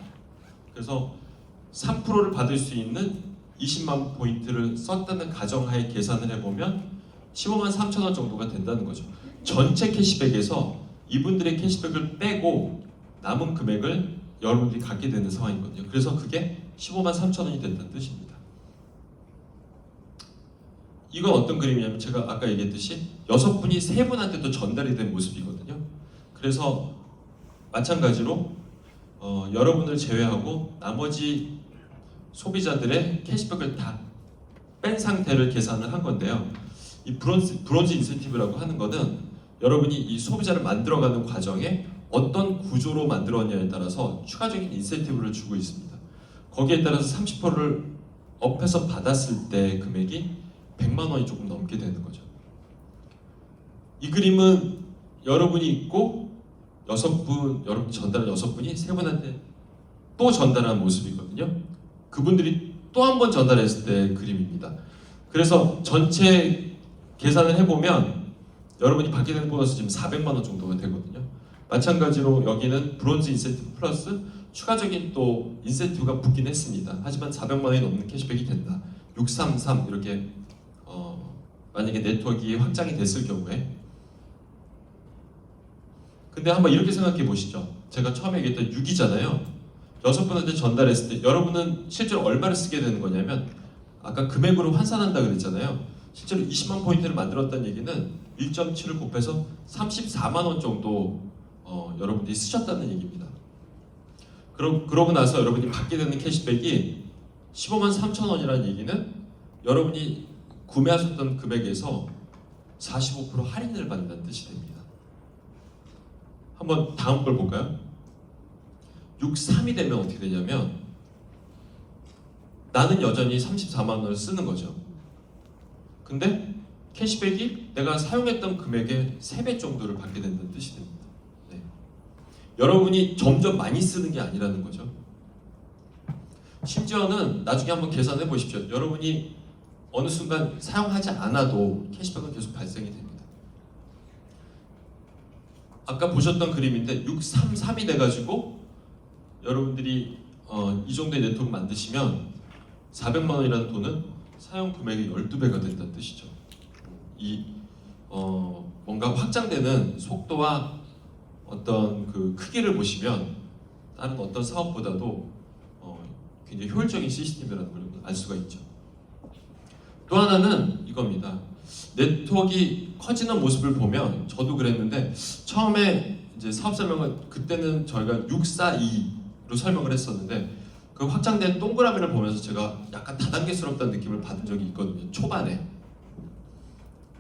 S3: 그래서 3%를 받을 수 있는 20만 포인트를 썼다는 가정하에 계산을 해보면 15만 3천 원 정도가 된다는 거죠. 전체 캐시백에서 이분들의 캐시백을 빼고 남은 금액을 여러분들이 갖게 되는 상황이거든요. 그래서 그게 15만 3천 원이 된다는 뜻입니다. 이건 어떤 그림이냐면, 제가 아까 얘기했듯이 6분이 3분한테 또 전달이 된 모습이거든요. 그래서 마찬가지로 여러분을 제외하고 나머지 소비자들의 캐시백을 다 뺀 상태를 계산을 한 건데요. 이 브론즈 인센티브라고 하는 거는 여러분이 이 소비자를 만들어가는 과정에 어떤 구조로 만들었냐에 따라서 추가적인 인센티브를 주고 있습니다. 거기에 따라서 30%를 업해서 받았을 때 금액이 100만 원이 조금 넘게 되는 거죠. 이 그림은 여러분이 있고 6분, 여러분 전달한 6분이 3분한테 또 전달한 모습이거든요. 그분들이 또 한 번 전달했을 때 그림입니다. 그래서 전체 계산을 해보면 여러분이 받게 되는 보너스 지금 400만 원 정도가 되거든요. 마찬가지로 여기는 브론즈 인센티브 플러스 추가적인 또 인센티브가 붙긴 했습니다. 하지만 400만 원이 넘는 캐시백이 된다. 633 이렇게 만약에 네트워크가 확장이 됐을 경우에. 근데 한번 이렇게 생각해 보시죠. 제가 처음에 얘기했던 6이잖아요. 6분한테 전달했을 때 여러분은 실제로 얼마를 쓰게 되는 거냐면, 아까 금액으로 환산한다 그랬잖아요. 실제로 20만 포인트를 만들었다는 얘기는 1.7을 곱해서 34만 원 정도 여러분들이 쓰셨다는 얘기입니다. 그러고 나서 여러분이 받게 되는 캐시백이 15만 3천 원이라는 얘기는 여러분이 구매하셨던 금액에서 45% 할인을 받는다는 뜻이 됩니다. 한번 다음 걸 볼까요? 63이 되면 어떻게 되냐면, 나는 여전히 34만 원을 쓰는 거죠. 근데 캐시백이 내가 사용했던 금액의 3배 정도를 받게 된다는 뜻이 됩니다. 네. 여러분이 점점 많이 쓰는 게 아니라는 거죠. 심지어는 나중에 한번 계산해 보십시오. 여러분이 어느 순간 사용하지 않아도 캐시백은 계속 발생이 됩니다. 아까 보셨던 그림인데 633이 돼가지고 여러분들이 이 정도의 네트워크 만드시면 400만 원이라는 돈은 사용 금액의 12배가 된다는 뜻이죠. 뭔가 확장되는 속도와 어떤 그 크기를 보시면 다른 어떤 사업보다도 굉장히 효율적인 시스템이라는 걸 알 수가 있죠. 또 하나는 이겁니다. 네트워크가 커지는 모습을 보면, 저도 그랬는데 처음에 이제 사업 설명을 그때는 저희가 642로 설명을 했었는데, 그 확장된 동그라미를 보면서 제가 약간 다단계스럽다는 느낌을 받은 적이 있거든요, 초반에.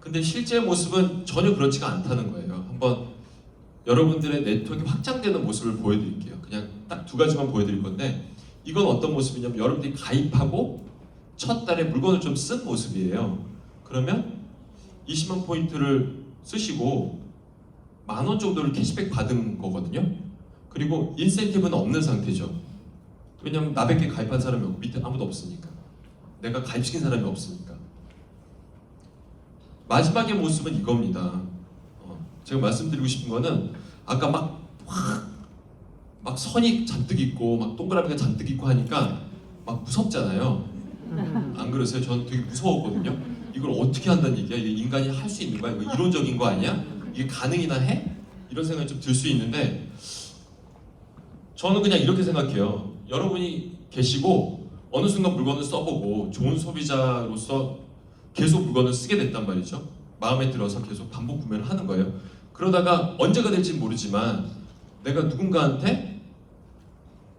S3: 근데 실제 모습은 전혀 그렇지가 않다는 거예요. 한번 여러분들의 네트워크가 확장되는 모습을 보여드릴게요. 그냥 딱 2가지만 보여드릴 건데, 이건 어떤 모습이냐면 여러분들이 가입하고 첫 달에 물건을 좀 쓴 모습이에요. 그러면 20만 포인트를 쓰시고 10,000원 정도를 캐시백 받은 거거든요. 그리고 인센티브는 없는 상태죠. 왜냐면 나밖에 가입한 사람이 없고 밑에 아무도 없으니까. 내가 가입시킨 사람이 없으니까. 마지막의 모습은 이겁니다. 제가 말씀드리고 싶은 거는 아까 막 선이 잔뜩 있고 막 동그라미가 잔뜩 있고 하니까 막 무섭잖아요. 안 그러세요? 저는 되게 무서웠거든요. 이걸 어떻게 한다는 얘기야? 이게 인간이 할 수 있는 거야? 이거 이론적인 거 아니야? 이게 가능이나 해? 이런 생각이 좀 들 수 있는데 저는 그냥 이렇게 생각해요. 여러분이 계시고 어느 순간 물건을 써보고 좋은 소비자로서 계속 물건을 쓰게 됐단 말이죠. 마음에 들어서 계속 반복 구매를 하는 거예요. 그러다가 언제가 될지 모르지만 내가 누군가한테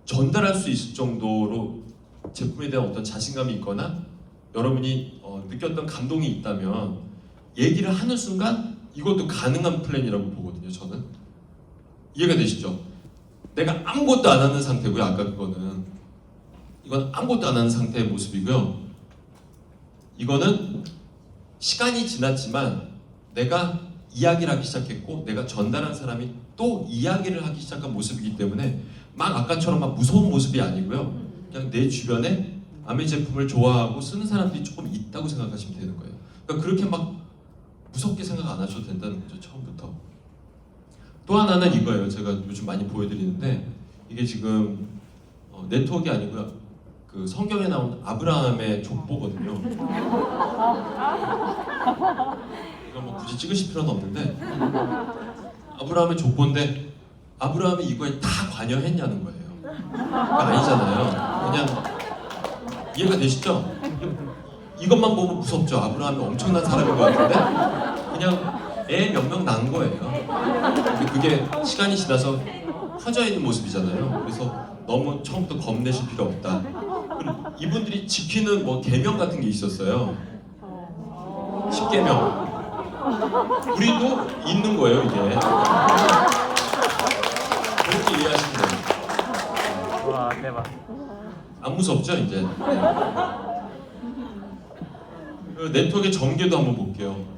S3: 전달할 수 있을 정도로 제품에 대한 어떤 자신감이 있거나 여러분이 느꼈던 감동이 있다면 얘기를 하는 순간 이것도 가능한 플랜이라고 보거든요. 저는 이해가 되시죠? 내가 아무것도 안 하는 상태고요. 아까 그거는 이건 아무것도 안 하는 상태의 모습이고요. 이거는 시간이 지났지만 내가 이야기를 하기 시작했고 내가 전달한 사람이 또 이야기를 하기 시작한 모습이기 때문에 막 아까처럼 막 무서운 모습이 아니고요. 그냥 내 주변에 아메 제품을 좋아하고 쓰는 사람들이 조금 있다고 생각하시면 되는 거예요. 그러니까 그렇게 막 무섭게 생각 안 하셔도 된다는 거죠. 처음부터. 또 하나는 이거예요. 제가 요즘 많이 보여드리는데 이게 지금 네트워크가 아니고요. 그 성경에 나온 아브라함의 족보거든요. 이거 뭐 굳이 찍으실 필요는 없는데 아브라함의 족보인데 아브라함이 이거에 다 관여했냐는 거예요. 그러니까 아니잖아요. 그냥 이해가 되시죠? 이것만 보면 무섭죠. 아브라함이 엄청난 사람인 것 같은데 그냥 애 몇 명 낳은 거예요. 근데 그게 시간이 지나서 커져 있는 모습이잖아요. 그래서 너무 처음부터 겁내실 필요 없다. 그리고 이분들이 지키는 뭐 계명 같은 게 있었어요. 10계명. 우리도 있는 거예요, 이게. 그렇게 이해하시면 돼요.
S7: 와 대박.
S3: 안 무섭죠, 이제? 그 네트워크의 전개도 한번 볼게요.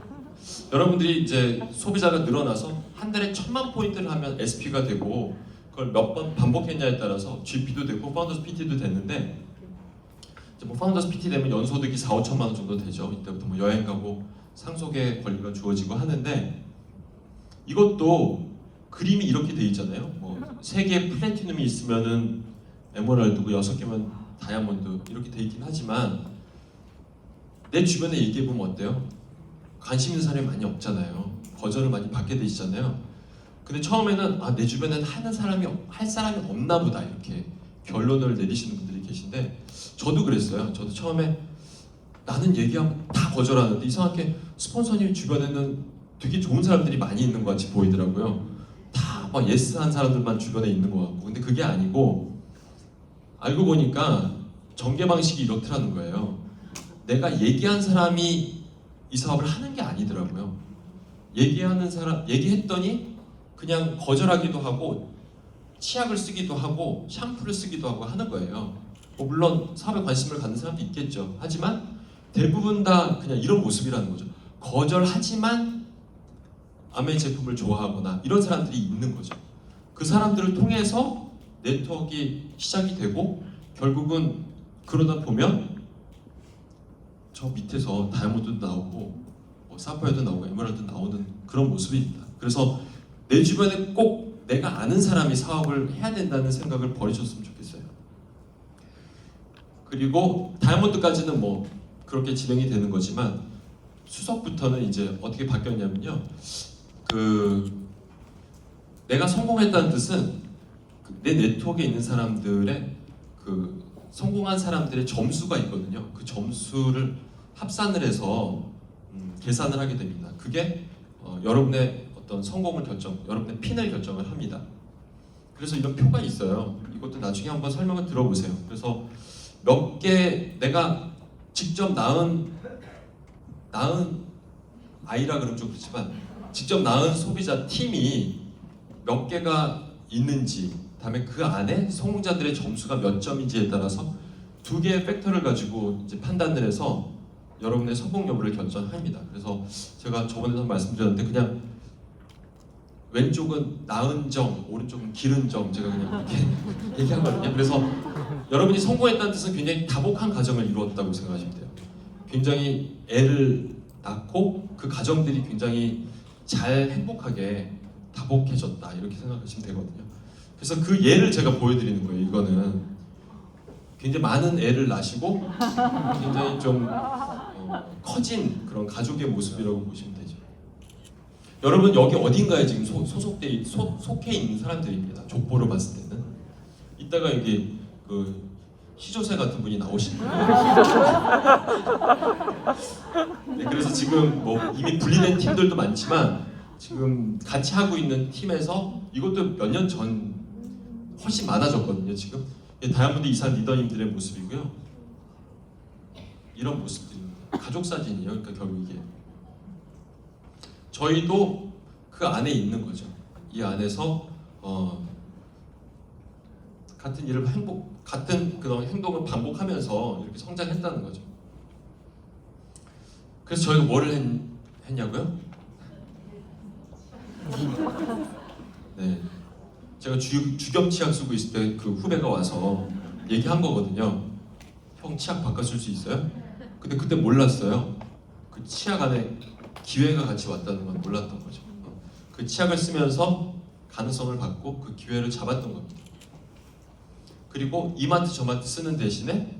S3: 여러분들이 이제 소비자가 늘어나서 한 달에 1,000만 포인트를 하면 SP가 되고 그걸 몇 번 반복했냐에 따라서 GP도 되고 파운더스 PT도 됐는데 이제 뭐 파운더스 PT 되면 연소득이 4, 5천만 원 정도 되죠. 이때부터 뭐 여행 가고 상속의 권리가 주어지고 하는데 이것도 그림이 이렇게 돼 있잖아요. 뭐 3개 플래티넘이 있으면은 에메랄드고 6개면 다이아몬드 이렇게 돼 있긴 하지만 내 주변에 얘기해 보면 어때요? 관심 있는 사람이 많이 없잖아요. 거절을 많이 받게 되시잖아요. 근데 처음에는 내 주변에는 할 사람이 없나 보다 이렇게 결론을 내리시는 분들이 계신데 저도 그랬어요. 저도 처음에 나는 얘기하면 다 거절하는데 이상하게 스폰서님 주변에는 되게 좋은 사람들이 많이 있는 것 같이 보이더라고요. 다 막 예스한 사람들만 주변에 있는 것 같고 근데 그게 아니고 알고 보니까 전개 방식이 이렇더라는 거예요. 내가 얘기한 사람이 이 사업을 하는 게 아니더라고요. 얘기하는 사람 얘기했더니 그냥 거절하기도 하고 치약을 쓰기도 하고 샴푸를 쓰기도 하고 하는 거예요. 뭐 물론 사업에 관심을 갖는 사람도 있겠죠. 하지만 대부분 다 그냥 이런 모습이라는 거죠. 거절하지만 아메 제품을 좋아하거나 이런 사람들이 있는 거죠. 그 사람들을 통해서 네트워크가 시작이 되고 결국은 그러다 보면 저 밑에서 다이아몬드도 나오고 뭐 사파이어도 나오고 에메랄드 나오는 그런 모습입니다. 그래서 내 주변에 꼭 내가 아는 사람이 사업을 해야 된다는 생각을 버리셨으면 좋겠어요. 그리고 다이아몬드까지는 뭐 그렇게 진행이 되는 거지만 수석부터는 이제 어떻게 바뀌었냐면요. 내가 성공했다는 뜻은 내 네트워크에 있는 사람들의 성공한 사람들의 점수가 있거든요. 그 점수를 합산을 해서 계산을 하게 됩니다. 그게 여러분의 어떤 성공을 여러분의 핀을 결정을 합니다. 그래서 이런 표가 있어요. 이것도 나중에 한번 설명을 들어보세요. 그래서 몇 개 내가 직접 낳은 아이라 그러면 좀 그렇지만 직접 낳은 소비자 팀이 몇 개가 있는지 다음에 그 안에 성공자들의 점수가 몇 점인지에 따라서 2개의 팩터를 가지고 이제 판단을 해서 여러분의 성공 여부를 결정합니다. 그래서 제가 저번에도 말씀드렸는데 그냥 왼쪽은 낳은 정, 오른쪽은 기른 정 제가 그냥 이렇게 얘기하거든요. 그래서 여러분이 성공했다는 뜻은 굉장히 다복한 가정을 이루었다고 생각하시면 돼요. 굉장히 애를 낳고 그 가정들이 굉장히 잘 행복하게 다복해졌다 이렇게 생각하시면 되거든요. 그래서 그 예를 제가 보여드리는 거예요. 이거는 굉장히 많은 애를 낳으시고 굉장히 좀 커진 그런 가족의 모습이라고 보시면 되죠. 여러분 여기 어딘가에 지금 속해 있는 사람들입니다. 족보로 봤을 때는 이따가 여기 그 희조새 같은 분이 나오시는 거예요. 네, 그래서 지금 뭐 이미 분리된 팀들도 많지만 지금 같이 하고 있는 팀에서 이것도 몇 년 전 훨씬 많아졌거든요. 지금 다이아몬드 이산 리더님들의 모습이고요. 이런 모습들입니다. 가족 사진이에요. 그러니까 결국 이게 저희도 그 안에 있는 거죠. 이 안에서 같은 일을 같은 그런 행동을 반복하면서 이렇게 성장했다는 거죠. 그래서 저희가 뭐를 했냐고요? 네, 제가 주겸 치약 쓰고 있을 때 그 후배가 와서 얘기한 거거든요. 형 치약 바꿔줄 수 있어요? 근데 그때 몰랐어요. 그 치약 안에 기회가 같이 왔다는 건 몰랐던 거죠. 그 치약을 쓰면서 가능성을 받고 그 기회를 잡았던 겁니다. 그리고 이마트 저마트 쓰는 대신에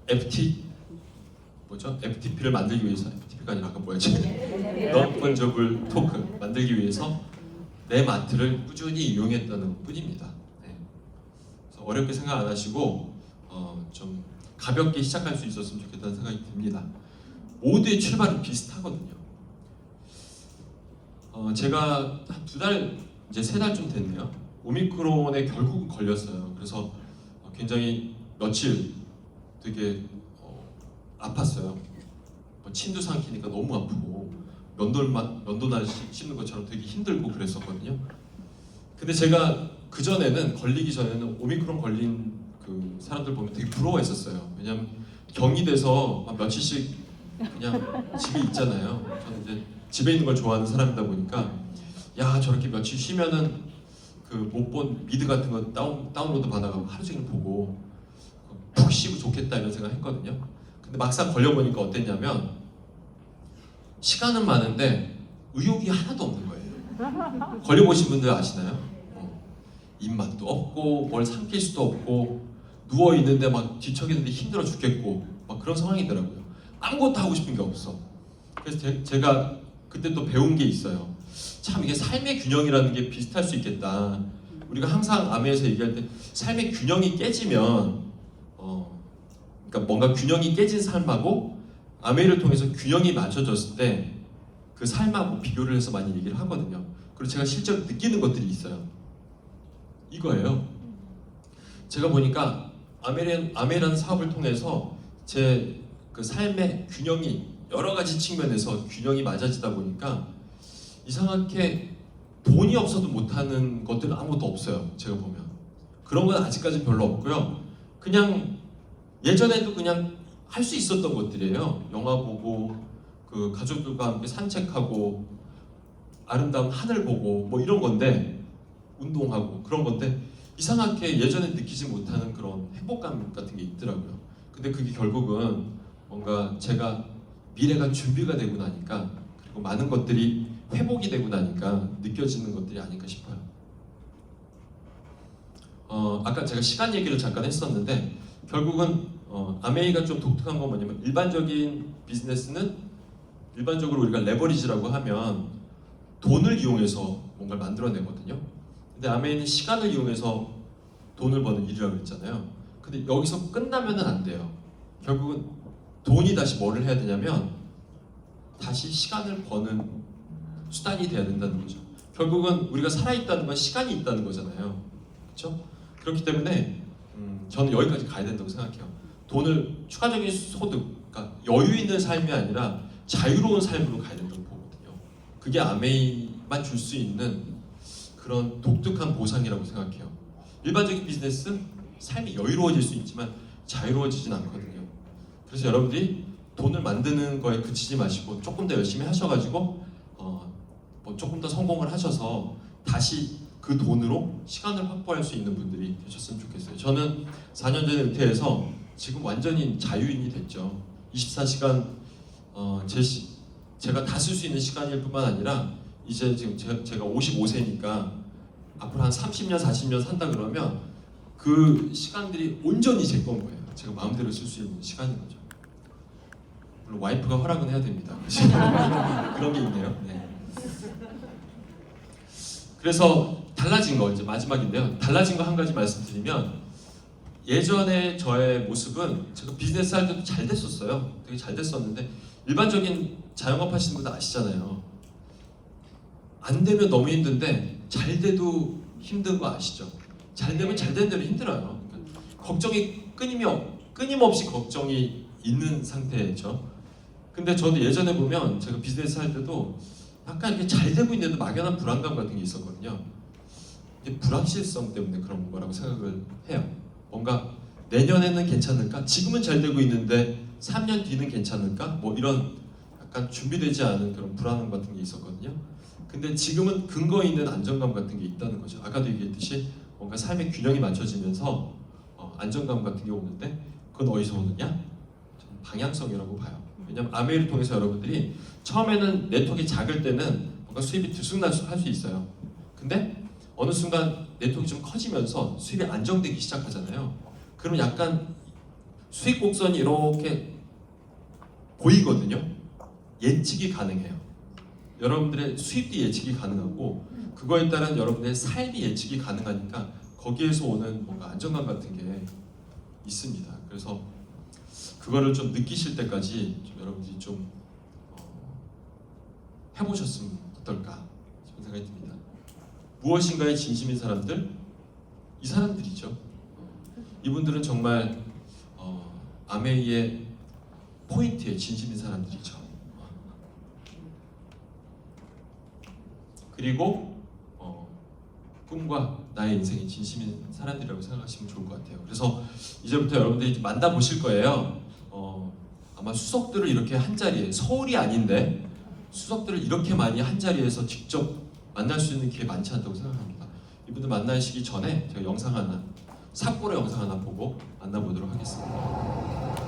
S3: FTP를 만들기 위해서 FTP가 아니라 아까 뭐였지? Non-fungible token 만들기 위해서 내 마트를 꾸준히 이용했다는 뿐입니다. 네. 그래서 어렵게 생각 안 하시고 좀 가볍게 시작할 수 있었으면 좋겠다는 생각이 듭니다. 모두의 출발은 비슷하거든요. 제가 한 2달 이제 3달쯤 됐네요. 오미크론에 결국은 걸렸어요. 그래서 굉장히 며칠 되게 아팠어요. 침도 삼키니까 너무 아프고 면도날 씹는 것처럼 되게 힘들고 그랬었거든요. 근데 제가 그 전에는 걸리기 전에는 오미크론 걸린 그 사람들 보면 되게 부러워했었어요. 왜냐면 격이 돼서 막 며칠씩 그냥 집에 있잖아요. 저는 이제 집에 있는 걸 좋아하는 사람이다 보니까 야 저렇게 며칠 쉬면은 그 못 본 미드 같은 거 다운로드 받아가고 하루 종일 보고 푹 쉬고 좋겠다 이런 생각 했거든요. 근데 막상 걸려보니까 어땠냐면 시간은 많은데 의욕이 하나도 없는 거예요. 걸려보신 분들 아시나요? 입맛도 없고 뭘 삼킬 수도 없고 누워있는데 막 뒤척이는데 힘들어 죽겠고 막 그런 상황이더라고요. 아무것도 하고 싶은 게 없어. 그래서 제가 그때 또 배운 게 있어요. 참 이게 삶의 균형이라는 게 비슷할 수 있겠다. 우리가 항상 아메에서 얘기할 때 삶의 균형이 깨지면 그러니까 뭔가 균형이 깨진 삶하고 아메를 통해서 균형이 맞춰졌을 때 그 삶하고 비교를 해서 많이 얘기를 하거든요. 그리고 제가 실제로 느끼는 것들이 있어요. 이거예요. 제가 보니까 아메라는 사업을 통해서 제 그 삶의 균형이 여러 가지 측면에서 균형이 맞아지다 보니까 이상하게 돈이 없어도 못하는 것들은 아무것도 없어요. 제가 보면 그런 건 아직까지 별로 없고요. 그냥 예전에도 그냥 할 수 있었던 것들이에요. 영화 보고 그 가족들과 함께 산책하고 아름다운 하늘 보고 뭐 이런 건데 운동하고 그런 건데 이상하게 예전에 느끼지 못하는 그런 행복감 같은 게 있더라고요. 근데 그게 결국은 뭔가 제가 미래가 준비가 되고 나니까 그리고 많은 것들이 회복이 되고 나니까 느껴지는 것들이 아닐까 싶어요. 아까 제가 시간 얘기를 잠깐 했었는데 결국은 아메이가 좀 독특한 건 뭐냐면 일반적인 비즈니스는 일반적으로 우리가 레버리지라고 하면 돈을 이용해서 뭔가를 만들어내거든요. 근데 아메이는 시간을 이용해서 돈을 버는 일이라고 했잖아요. 근데 여기서 끝나면은 안 돼요. 결국은 돈이 다시 뭐를 해야 되냐면 다시 시간을 버는 수단이 돼야 된다는 거죠. 결국은 우리가 살아있다는 건 시간이 있다는 거잖아요. 그렇죠? 그렇기 때문에 저는 여기까지 가야 된다고 생각해요. 돈을 추가적인 소득, 그러니까 여유 있는 삶이 아니라 자유로운 삶으로 가야 된다고 보거든요. 그게 아메이만 줄 수 있는 그런 독특한 보상이라고 생각해요. 일반적인 비즈니스, 삶이 여유로워질 수 있지만 자유로워지진 않거든요. 그래서 여러분들이 돈을 만드는 거에 그치지 마시고 조금 더 열심히 하셔가지고 뭐 조금 더 성공을 하셔서 다시 그 돈으로 시간을 확보할 수 있는 분들이 되셨으면 좋겠어요. 저는 4년 전에 은퇴해서 지금 완전히 자유인이 됐죠. 24시간 제가 다 쓸 수 있는 시간일 뿐만 아니라 이제 지금 제가 55세니까 앞으로 한 30년, 40년 산다 그러면 그 시간들이 온전히 제 건 거예요. 제가 마음대로 쓸 수 있는 시간인 거죠. 물론 와이프가 허락은 해야 됩니다. 그런 게 있네요. 네. 그래서 달라진 거 이제 마지막인데요. 달라진 거 한 가지 말씀드리면 예전에 저의 모습은 제가 비즈니스 할 때도 잘 됐었어요. 되게 잘 됐었는데 일반적인 자영업 하시는 분들 아시잖아요. 안 되면 너무 힘든데 잘 돼도 힘든 거 아시죠? 잘 되면 잘 된 대로 힘들어요. 그러니까 걱정이 끊임없이 걱정이 있는 상태죠. 근데 저도 예전에 보면 제가 비즈니스 할 때도 약간 이렇게 잘 되고 있는데도 막연한 불안감 같은 게 있었거든요. 이게 불확실성 때문에 그런 거라고 생각을 해요. 뭔가 내년에는 괜찮을까? 지금은 잘 되고 있는데 3년 뒤는 괜찮을까? 뭐 이런 약간 준비되지 않은 그런 불안감 같은 게 있었거든요. 근데 지금은 근거 있는 안정감 같은 게 있다는 거죠. 아까도 얘기했듯이 뭔가 삶의 균형이 맞춰지면서 안정감 같은 게 오는데 그건 어디서 오느냐? 저는 방향성이라고 봐요. 왜냐면 아메이를 통해서 여러분들이 처음에는 네트워크가 작을 때는 뭔가 수입이 들쑥날쑥 할 수 있어요. 근데 어느 순간 네트워크가 좀 커지면서 수입이 안정되기 시작하잖아요. 그럼 약간 수익 곡선이 이렇게 보이거든요. 예측이 가능해요. 여러분들의 수입도 예측이 가능하고 그거에 따른 여러분들의 삶이 예측이 가능하니까 거기에서 오는 뭔가 안정감 같은 게 있습니다. 그래서 그거를 좀 느끼실 때까지 좀 여러분들이 좀 해보셨으면 어떨까 싶은 생각이 듭니다. 무엇인가에 진심인 사람들, 이 사람들이죠. 이분들은 정말 아메이의 포인트에 진심인 사람들이죠. 그리고 꿈과 나의 인생에 진심인 사람들이라고 생각하시면 좋을 것 같아요. 그래서 이제부터 여러분들이 만나보실 거예요. 아마 수석들을 이렇게 한 자리에, 서울이 아닌데 수석들을 이렇게 많이 한 자리에서 직접 만날 수 있는 기회 많지 않다고 생각합니다. 이분들 만나시기 전에 제가 영상 하나, 삿포로 영상 하나 보고 만나보도록 하겠습니다.